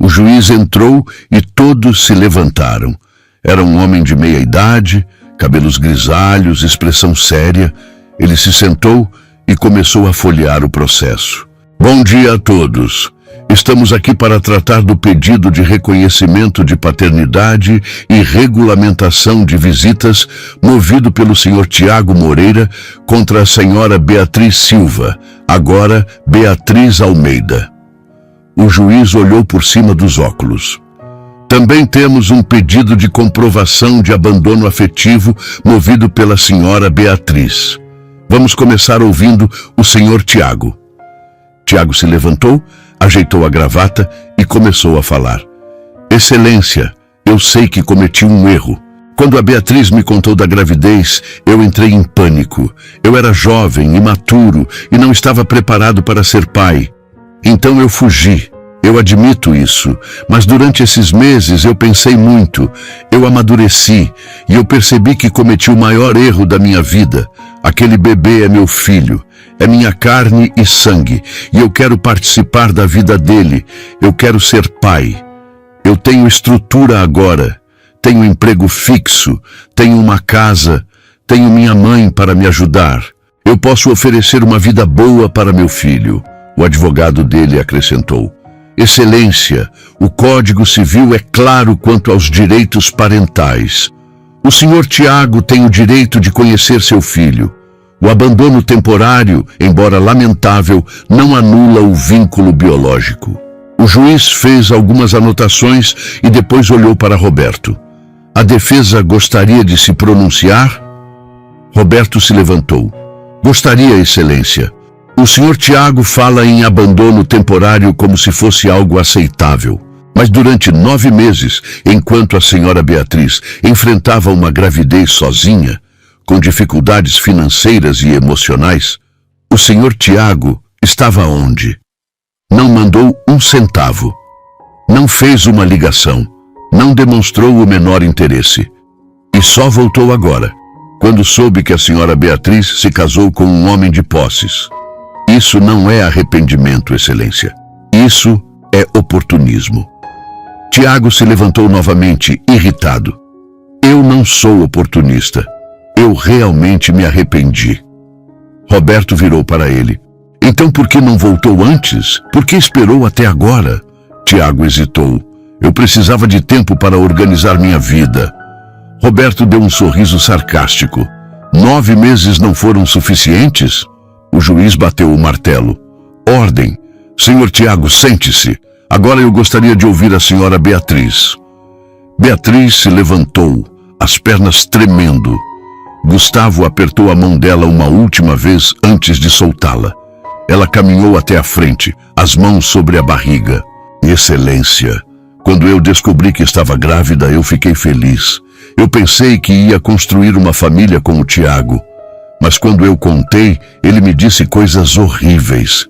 O juiz entrou e todos se levantaram. Era um homem de meia idade, cabelos grisalhos, expressão séria. Ele se sentou e começou a folhear o processo. Bom dia a todos. Estamos aqui para tratar do pedido de reconhecimento de paternidade e regulamentação de visitas movido pelo senhor Tiago Moreira contra a senhora Beatriz Silva, agora Beatriz Almeida. O juiz olhou por cima dos óculos. Também temos um pedido de comprovação de abandono afetivo movido pela senhora Beatriz. Vamos começar ouvindo o senhor Tiago. Tiago se levantou, ajeitou a gravata e começou a falar. Excelência, eu sei que cometi um erro. Quando a Beatriz me contou da gravidez, eu entrei em pânico. Eu era jovem, imaturo e não estava preparado para ser pai. Então eu fugi. Eu admito isso, mas durante esses meses eu pensei muito, eu amadureci e eu percebi que cometi o maior erro da minha vida. Aquele bebê é meu filho, é minha carne e sangue, e eu quero participar da vida dele, eu quero ser pai. Eu tenho estrutura agora, tenho emprego fixo, tenho uma casa, tenho minha mãe para me ajudar. Eu posso oferecer uma vida boa para meu filho. O advogado dele acrescentou. Excelência, o Código Civil é claro quanto aos direitos parentais. O senhor Tiago tem o direito de conhecer seu filho. O abandono temporário, embora lamentável, não anula o vínculo biológico. O juiz fez algumas anotações e depois olhou para Roberto. A defesa gostaria de se pronunciar? Roberto se levantou. Gostaria, Excelência. O senhor Tiago fala em abandono temporário como se fosse algo aceitável. Mas durante 9 meses, enquanto a senhora Beatriz enfrentava uma gravidez sozinha, com dificuldades financeiras e emocionais, o senhor Tiago estava onde? Não mandou um centavo. Não fez uma ligação. Não demonstrou o menor interesse. E só voltou agora, quando soube que a senhora Beatriz se casou com um homem de posses. Isso não é arrependimento, Excelência. Isso é oportunismo. Tiago se levantou novamente, irritado. Eu não sou oportunista. Eu realmente me arrependi. Roberto virou para ele. Então por que não voltou antes? Por que esperou até agora? Tiago hesitou. Eu precisava de tempo para organizar minha vida. Roberto deu um sorriso sarcástico. 9 meses não foram suficientes? O juiz bateu o martelo. Ordem. Senhor Tiago, sente-se. Agora eu gostaria de ouvir a senhora Beatriz. Beatriz se levantou, as pernas tremendo. Gustavo apertou a mão dela uma última vez antes de soltá-la. Ela caminhou até a frente, as mãos sobre a barriga. Excelência, quando eu descobri que estava grávida, eu fiquei feliz. Eu pensei que ia construir uma família com o Tiago. Mas quando eu contei, ele me disse coisas horríveis.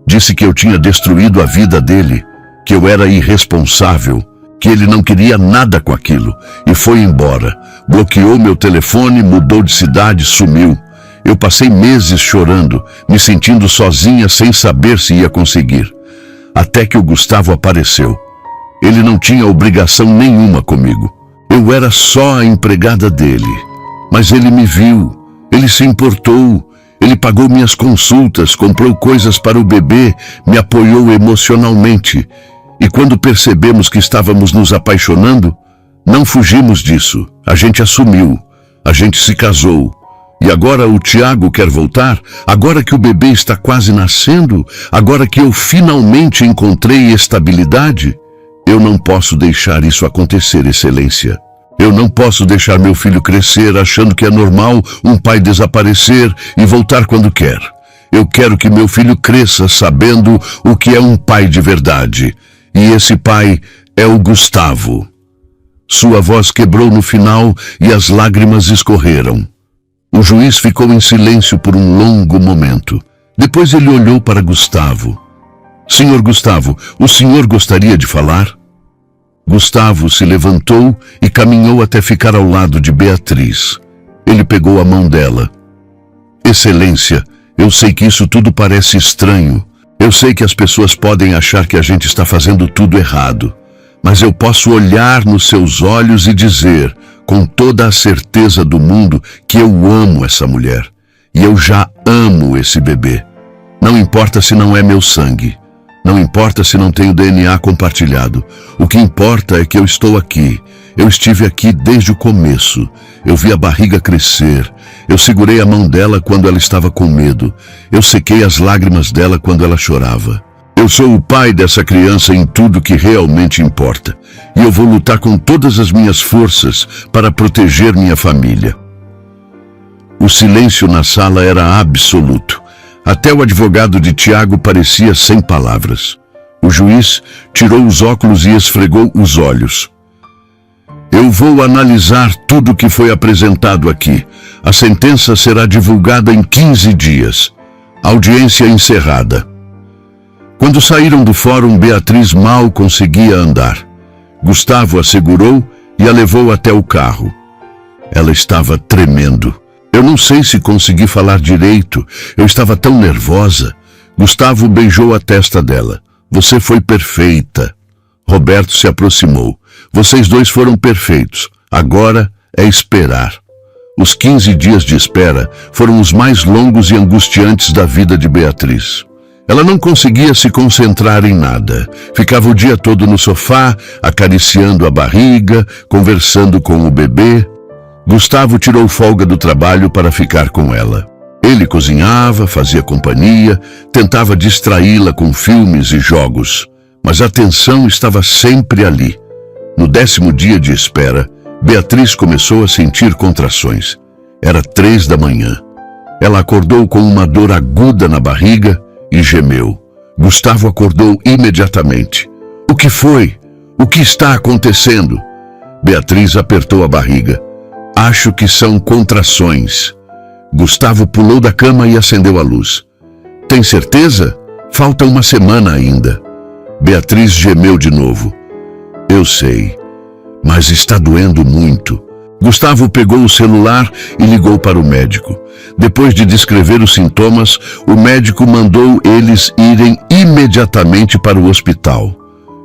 Disse que eu tinha destruído a vida dele, que eu era irresponsável, que ele não queria nada com aquilo e foi embora. Bloqueou meu telefone, mudou de cidade, sumiu. Eu passei meses chorando, me sentindo sozinha sem saber se ia conseguir. Até que o Gustavo apareceu. Ele não tinha obrigação nenhuma comigo. Eu era só a empregada dele. Mas ele me viu. Ele se importou, ele pagou minhas consultas, comprou coisas para o bebê, me apoiou emocionalmente. E quando percebemos que estávamos nos apaixonando, não fugimos disso. A gente assumiu, a gente se casou. E agora o Tiago quer voltar? Agora que o bebê está quase nascendo? Agora que eu finalmente encontrei estabilidade? Eu não posso deixar isso acontecer, Excelência. Eu não posso deixar meu filho crescer achando que é normal um pai desaparecer e voltar quando quer. Eu quero que meu filho cresça sabendo o que é um pai de verdade. E esse pai é o Gustavo. Sua voz quebrou no final e as lágrimas escorreram. O juiz ficou em silêncio por um longo momento. Depois ele olhou para Gustavo. Senhor Gustavo, o senhor gostaria de falar? Gustavo se levantou e caminhou até ficar ao lado de Beatriz. Ele pegou a mão dela. Excelência, Eu sei que isso tudo parece estranho. Eu sei que as pessoas podem achar que a gente está fazendo tudo errado. Mas eu posso olhar nos seus olhos e dizer, com toda a certeza do mundo, que eu amo essa mulher. E eu já amo esse bebê. Não importa se não é meu sangue. Não importa se não tenho DNA compartilhado. O que importa é que eu estou aqui. Eu estive aqui desde o começo. Eu vi a barriga crescer. Eu segurei a mão dela quando ela estava com medo. Eu sequei as lágrimas dela quando ela chorava. Eu sou o pai dessa criança em tudo que realmente importa. E eu vou lutar com todas as minhas forças para proteger minha família. O silêncio na sala era absoluto. Até o advogado de Tiago parecia sem palavras. O juiz tirou os óculos e esfregou os olhos. Eu vou analisar tudo o que foi apresentado aqui. A sentença será divulgada em 15 dias. Audiência encerrada. Quando saíram do fórum, Beatriz mal conseguia andar. Gustavo a segurou e a levou até o carro. Ela estava tremendo. Eu não sei se consegui falar direito. Eu estava tão nervosa. Gustavo beijou a testa dela. Você foi perfeita. Roberto se aproximou. Vocês dois foram perfeitos. Agora é esperar. Os 15 dias de espera foram os mais longos e angustiantes da vida de Beatriz. Ela não conseguia se concentrar em nada. Ficava o dia todo no sofá, acariciando a barriga, conversando com o bebê. Gustavo tirou folga do trabalho para ficar com ela. Ele cozinhava, fazia companhia, tentava distraí-la com filmes e jogos, mas a tensão estava sempre ali. No 10º dia de espera, Beatriz começou a sentir contrações. Era 3 da manhã. Ela acordou com uma dor aguda na barriga e gemeu. Gustavo acordou imediatamente. O que foi? O que está acontecendo? Beatriz apertou a barriga. Acho que são contrações. Gustavo pulou da cama e acendeu a luz. Tem certeza? Falta uma semana ainda. Beatriz gemeu de novo. Eu sei, mas está doendo muito. Gustavo pegou o celular e ligou para o médico. Depois de descrever os sintomas, o médico mandou eles irem imediatamente para o hospital.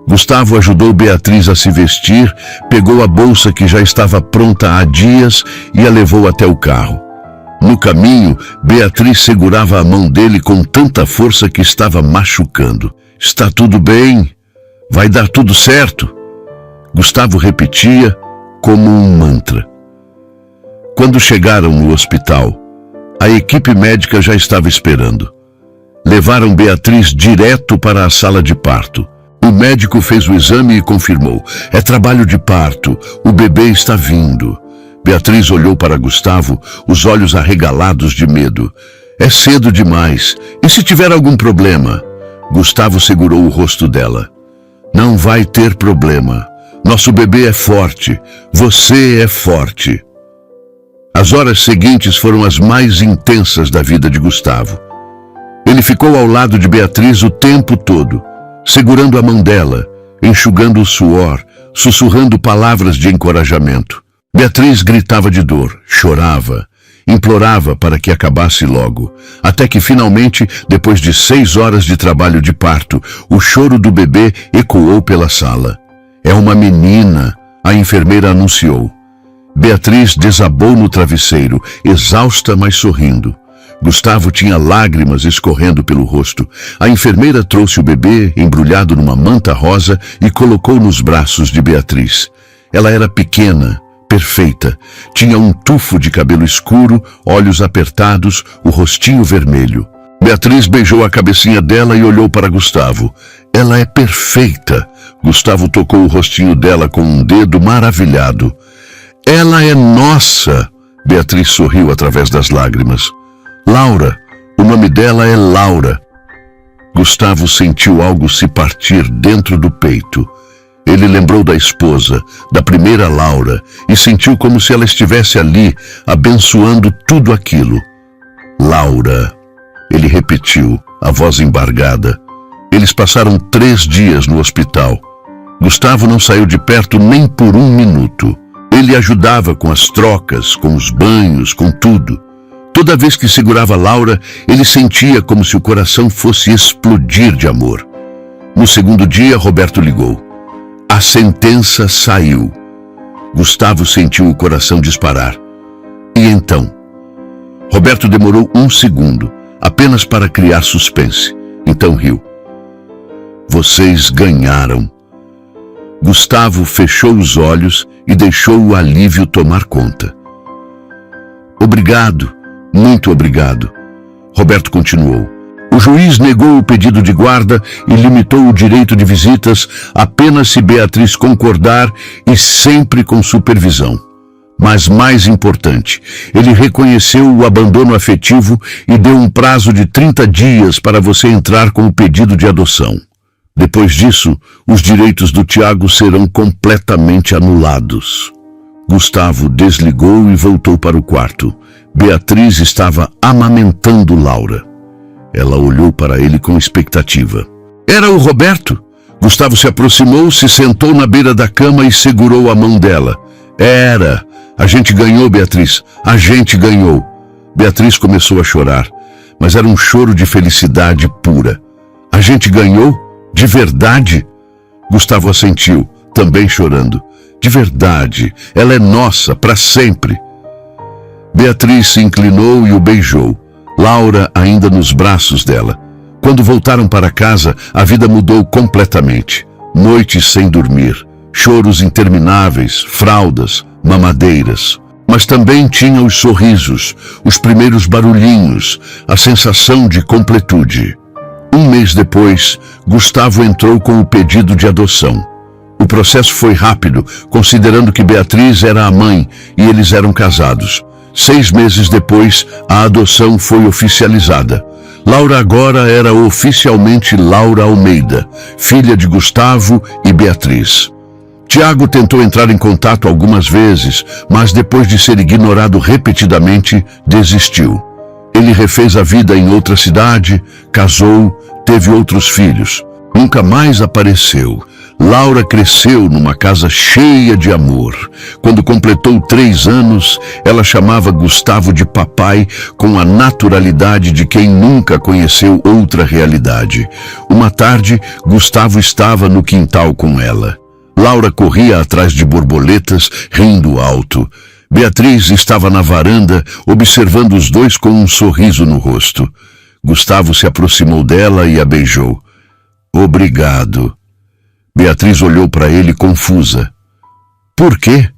Gustavo ajudou Beatriz a se vestir, pegou a bolsa que já estava pronta há dias e a levou até o carro. No caminho, Beatriz segurava a mão dele com tanta força que estava machucando. Está tudo bem? Vai dar tudo certo? Gustavo repetia como um mantra. Quando chegaram no hospital, a equipe médica já estava esperando. Levaram Beatriz direto para a sala de parto. O médico fez o exame e confirmou. É trabalho de parto. O bebê está vindo. Beatriz olhou para Gustavo, os olhos arregalados de medo. É cedo demais. E se tiver algum problema? Gustavo segurou o rosto dela. Não vai ter problema. Nosso bebê é forte. Você é forte. As horas seguintes foram as mais intensas da vida de Gustavo. Ele ficou ao lado de Beatriz o tempo todo, segurando a mão dela, enxugando o suor, sussurrando palavras de encorajamento. Beatriz gritava de dor, chorava, implorava para que acabasse logo, até que finalmente, depois de 6 horas de trabalho de parto, o choro do bebê ecoou pela sala. É uma menina, a enfermeira anunciou. Beatriz desabou no travesseiro, exausta, mas sorrindo. Gustavo tinha lágrimas escorrendo pelo rosto. A enfermeira trouxe o bebê, embrulhado numa manta rosa, e colocou nos braços de Beatriz. Ela era pequena, perfeita. Tinha um tufo de cabelo escuro, olhos apertados, o rostinho vermelho. Beatriz beijou a cabecinha dela e olhou para Gustavo. Ela é perfeita. Gustavo tocou o rostinho dela com um dedo maravilhado. Ela é nossa. Beatriz sorriu através das lágrimas. Laura. O nome dela é Laura. Gustavo sentiu algo se partir dentro do peito. Ele lembrou da esposa, da primeira Laura, e sentiu como se ela estivesse ali, abençoando tudo aquilo. Laura. Ele repetiu, a voz embargada. Eles passaram 3 dias no hospital. Gustavo não saiu de perto nem por 1 minuto. Ele ajudava com as trocas, com os banhos, com tudo. Toda vez que segurava Laura, ele sentia como se o coração fosse explodir de amor. No segundo dia, Roberto ligou. A sentença saiu. Gustavo sentiu o coração disparar. E então? Roberto demorou 1 segundo, apenas para criar suspense. Então riu. Vocês ganharam. Gustavo fechou os olhos e deixou o alívio tomar conta. Obrigado, muito obrigado. Roberto continuou. O juiz negou o pedido de guarda e limitou o direito de visitas apenas se Beatriz concordar e sempre com supervisão. Mas mais importante, ele reconheceu o abandono afetivo e deu um prazo de 30 dias para você entrar com o pedido de adoção. Depois disso, os direitos do Tiago serão completamente anulados. Gustavo desligou e voltou para o quarto. Beatriz estava amamentando Laura. Ela olhou para ele com expectativa. Era o Roberto? Gustavo se aproximou, se sentou na beira da cama e segurou a mão dela. Era. A gente ganhou, Beatriz. A gente ganhou. Beatriz começou a chorar, mas era um choro de felicidade pura. A gente ganhou? De verdade? Gustavo assentiu, também chorando. De verdade. Ela é nossa, para sempre. Beatriz se inclinou e o beijou. Laura ainda nos braços dela. Quando voltaram para casa, a vida mudou completamente. Noites sem dormir, choros intermináveis, fraldas, mamadeiras. Mas também tinha os sorrisos, os primeiros barulhinhos, a sensação de completude. 1 mês depois, Gustavo entrou com o pedido de adoção. O processo foi rápido, considerando que Beatriz era a mãe e eles eram casados. 6 meses depois, a adoção foi oficializada. Laura agora era oficialmente Laura Almeida, filha de Gustavo e Beatriz. Tiago tentou entrar em contato algumas vezes, mas depois de ser ignorado repetidamente, desistiu. Ele refez a vida em outra cidade, casou, teve outros filhos. Nunca mais apareceu. Laura cresceu numa casa cheia de amor. Quando completou 3 anos, ela chamava Gustavo de papai com a naturalidade de quem nunca conheceu outra realidade. Uma tarde, Gustavo estava no quintal com ela. Laura corria atrás de borboletas, rindo alto. Beatriz estava na varanda, observando os dois com um sorriso no rosto. Gustavo se aproximou dela e a beijou. Obrigado. Beatriz olhou para ele confusa. Por quê?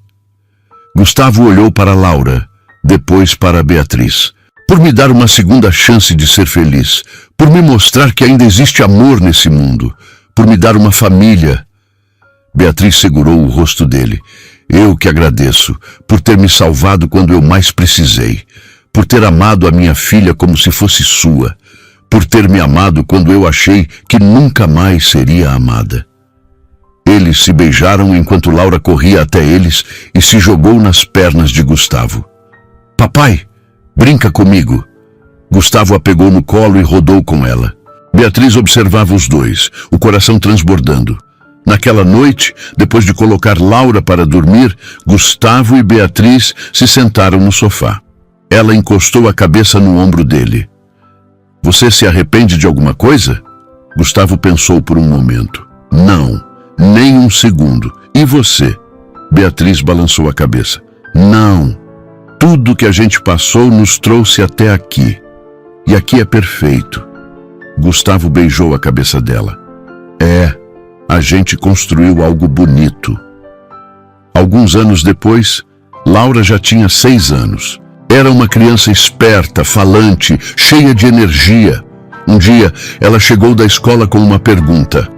Gustavo olhou para Laura, depois para Beatriz. Por me dar uma segunda chance de ser feliz, por me mostrar que ainda existe amor nesse mundo, por me dar uma família. Beatriz segurou o rosto dele. Eu que agradeço, por ter me salvado quando eu mais precisei, por ter amado a minha filha como se fosse sua, por ter me amado quando eu achei que nunca mais seria amada. Eles se beijaram enquanto Laura corria até eles e se jogou nas pernas de Gustavo. Papai, brinca comigo. Gustavo a pegou no colo e rodou com ela. Beatriz observava os dois, o coração transbordando. Naquela noite, depois de colocar Laura para dormir, Gustavo e Beatriz se sentaram no sofá. Ela encostou a cabeça no ombro dele. Você se arrepende de alguma coisa? Gustavo pensou por um momento. Não. Nem 1 segundo. E você? Beatriz balançou a cabeça. Não. Tudo que a gente passou nos trouxe até aqui. E aqui é perfeito. Gustavo beijou a cabeça dela. A gente construiu algo bonito. Alguns anos depois, Laura já tinha 6 anos. Era uma criança esperta, falante, cheia de energia. Um dia, ela chegou da escola com uma pergunta.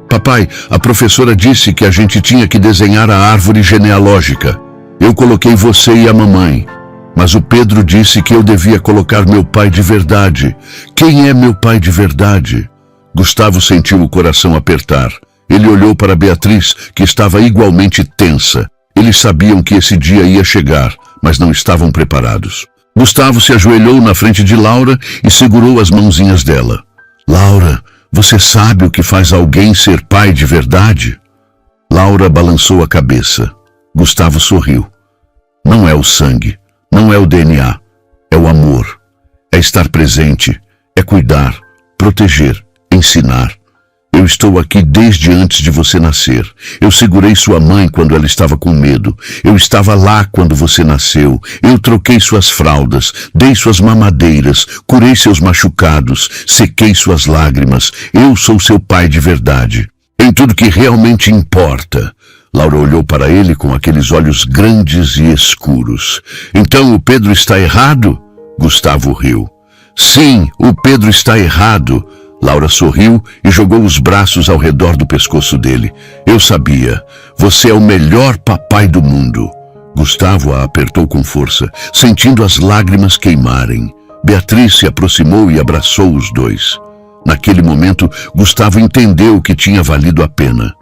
Papai, a professora disse que a gente tinha que desenhar a árvore genealógica. Eu coloquei você e a mamãe. Mas o Pedro disse que eu devia colocar meu pai de verdade. Quem é meu pai de verdade? Gustavo sentiu o coração apertar. Ele olhou para Beatriz, que estava igualmente tensa. Eles sabiam que esse dia ia chegar, mas não estavam preparados. Gustavo se ajoelhou na frente de Laura e segurou as mãozinhas dela. Laura, você sabe o que faz alguém ser pai de verdade? Laura balançou a cabeça. Gustavo sorriu. Não é o sangue, não é o DNA, é o amor. É estar presente, é cuidar, proteger, ensinar. Eu estou aqui desde antes de você nascer. Eu segurei sua mãe quando ela estava com medo. Eu estava lá quando você nasceu. Eu troquei suas fraldas, dei suas mamadeiras, curei seus machucados, sequei suas lágrimas. Eu sou seu pai de verdade. Em tudo que realmente importa. Laura olhou para ele com aqueles olhos grandes e escuros. Então o Pedro está errado? Gustavo riu. Sim, o Pedro está errado. Laura sorriu e jogou os braços ao redor do pescoço dele. Eu sabia. Você é o melhor papai do mundo. Gustavo a apertou com força, sentindo as lágrimas queimarem. Beatriz se aproximou e abraçou os dois. Naquele momento, Gustavo entendeu que tinha valido a pena.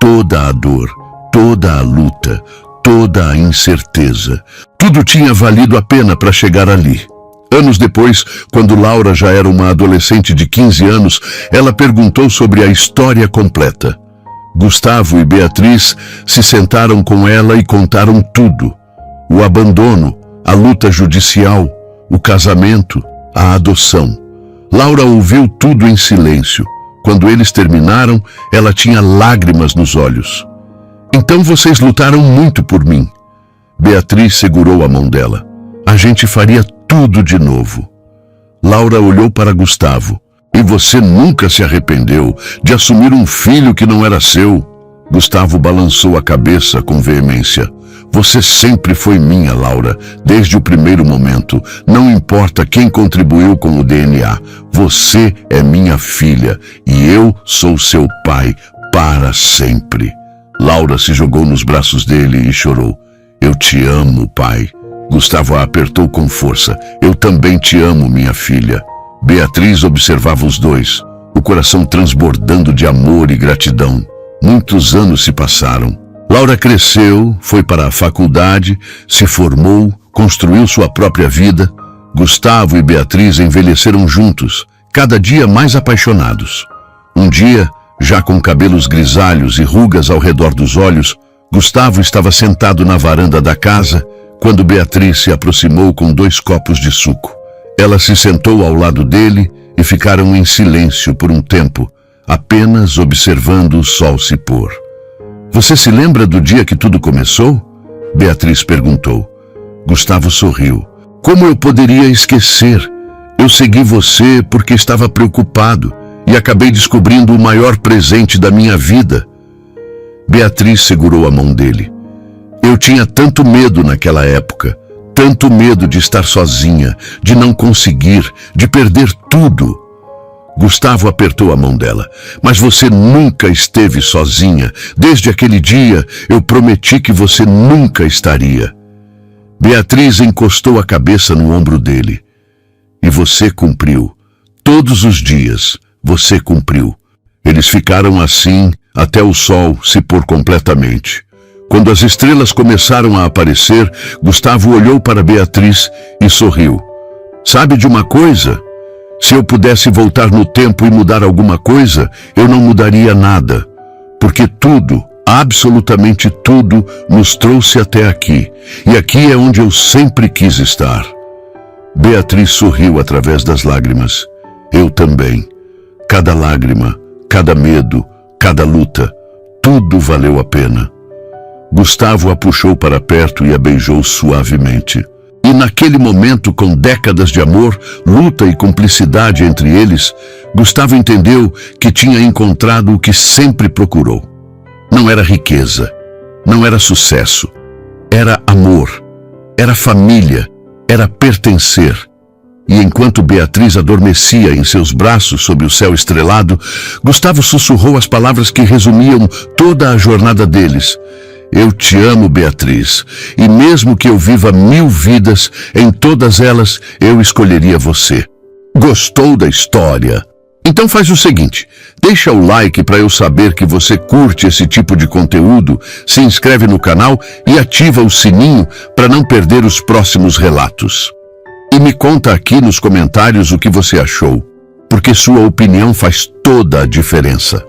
Toda a dor, toda a luta, toda a incerteza. Tudo tinha valido a pena para chegar ali. Anos depois, quando Laura já era uma adolescente de 15 anos, ela perguntou sobre a história completa. Gustavo e Beatriz se sentaram com ela e contaram tudo. O abandono, a luta judicial, o casamento, a adoção. Laura ouviu tudo em silêncio. Quando eles terminaram, ela tinha lágrimas nos olhos. Então vocês lutaram muito por mim. Beatriz segurou a mão dela. A gente faria tudo de novo. Laura olhou para Gustavo. E você nunca se arrependeu de assumir um filho que não era seu? Gustavo balançou a cabeça com veemência. Você sempre foi minha, Laura, desde o primeiro momento. Não importa quem contribuiu com o DNA. Você é minha filha e eu sou seu pai para sempre. Laura se jogou nos braços dele e chorou. Eu te amo, pai. Gustavo a apertou com força. Eu também te amo, minha filha. Beatriz observava os dois, o coração transbordando de amor e gratidão. Muitos anos se passaram. Laura cresceu, foi para a faculdade, se formou, construiu sua própria vida. Gustavo e Beatriz envelheceram juntos, cada dia mais apaixonados. Um dia, já com cabelos grisalhos e rugas ao redor dos olhos, Gustavo estava sentado na varanda da casa, quando Beatriz se aproximou com 2 copos de suco. Ela se sentou ao lado dele e ficaram em silêncio por um tempo, apenas observando o sol se pôr. Você se lembra do dia que tudo começou? Beatriz perguntou. Gustavo sorriu. Como eu poderia esquecer? Eu segui você porque estava preocupado e acabei descobrindo o maior presente da minha vida. Beatriz segurou a mão dele. Eu tinha tanto medo naquela época, tanto medo de estar sozinha, de não conseguir, de perder tudo. Gustavo apertou a mão dela. Mas você nunca esteve sozinha. Desde aquele dia, eu prometi que você nunca estaria. Beatriz encostou a cabeça no ombro dele. E você cumpriu. Todos os dias, você cumpriu. Eles ficaram assim até o sol se pôr completamente. Quando as estrelas começaram a aparecer, Gustavo olhou para Beatriz e sorriu. Sabe de uma coisa? Se eu pudesse voltar no tempo e mudar alguma coisa, eu não mudaria nada. Porque tudo, absolutamente tudo, nos trouxe até aqui. E aqui é onde eu sempre quis estar. Beatriz sorriu através das lágrimas. Eu também. Cada lágrima, cada medo, cada luta, tudo valeu a pena. Gustavo a puxou para perto e a beijou suavemente. E naquele momento, com décadas de amor, luta e cumplicidade entre eles, Gustavo entendeu que tinha encontrado o que sempre procurou. Não era riqueza, não era sucesso, era amor, era família, era pertencer. E enquanto Beatriz adormecia em seus braços sob o céu estrelado, Gustavo sussurrou as palavras que resumiam toda a jornada deles. Eu te amo, Beatriz, e mesmo que eu viva 1000 vidas, em todas elas eu escolheria você. Gostou da história? Então faz o seguinte, deixa o like para eu saber que você curte esse tipo de conteúdo, se inscreve no canal e ativa o sininho para não perder os próximos relatos. E me conta aqui nos comentários o que você achou, porque sua opinião faz toda a diferença.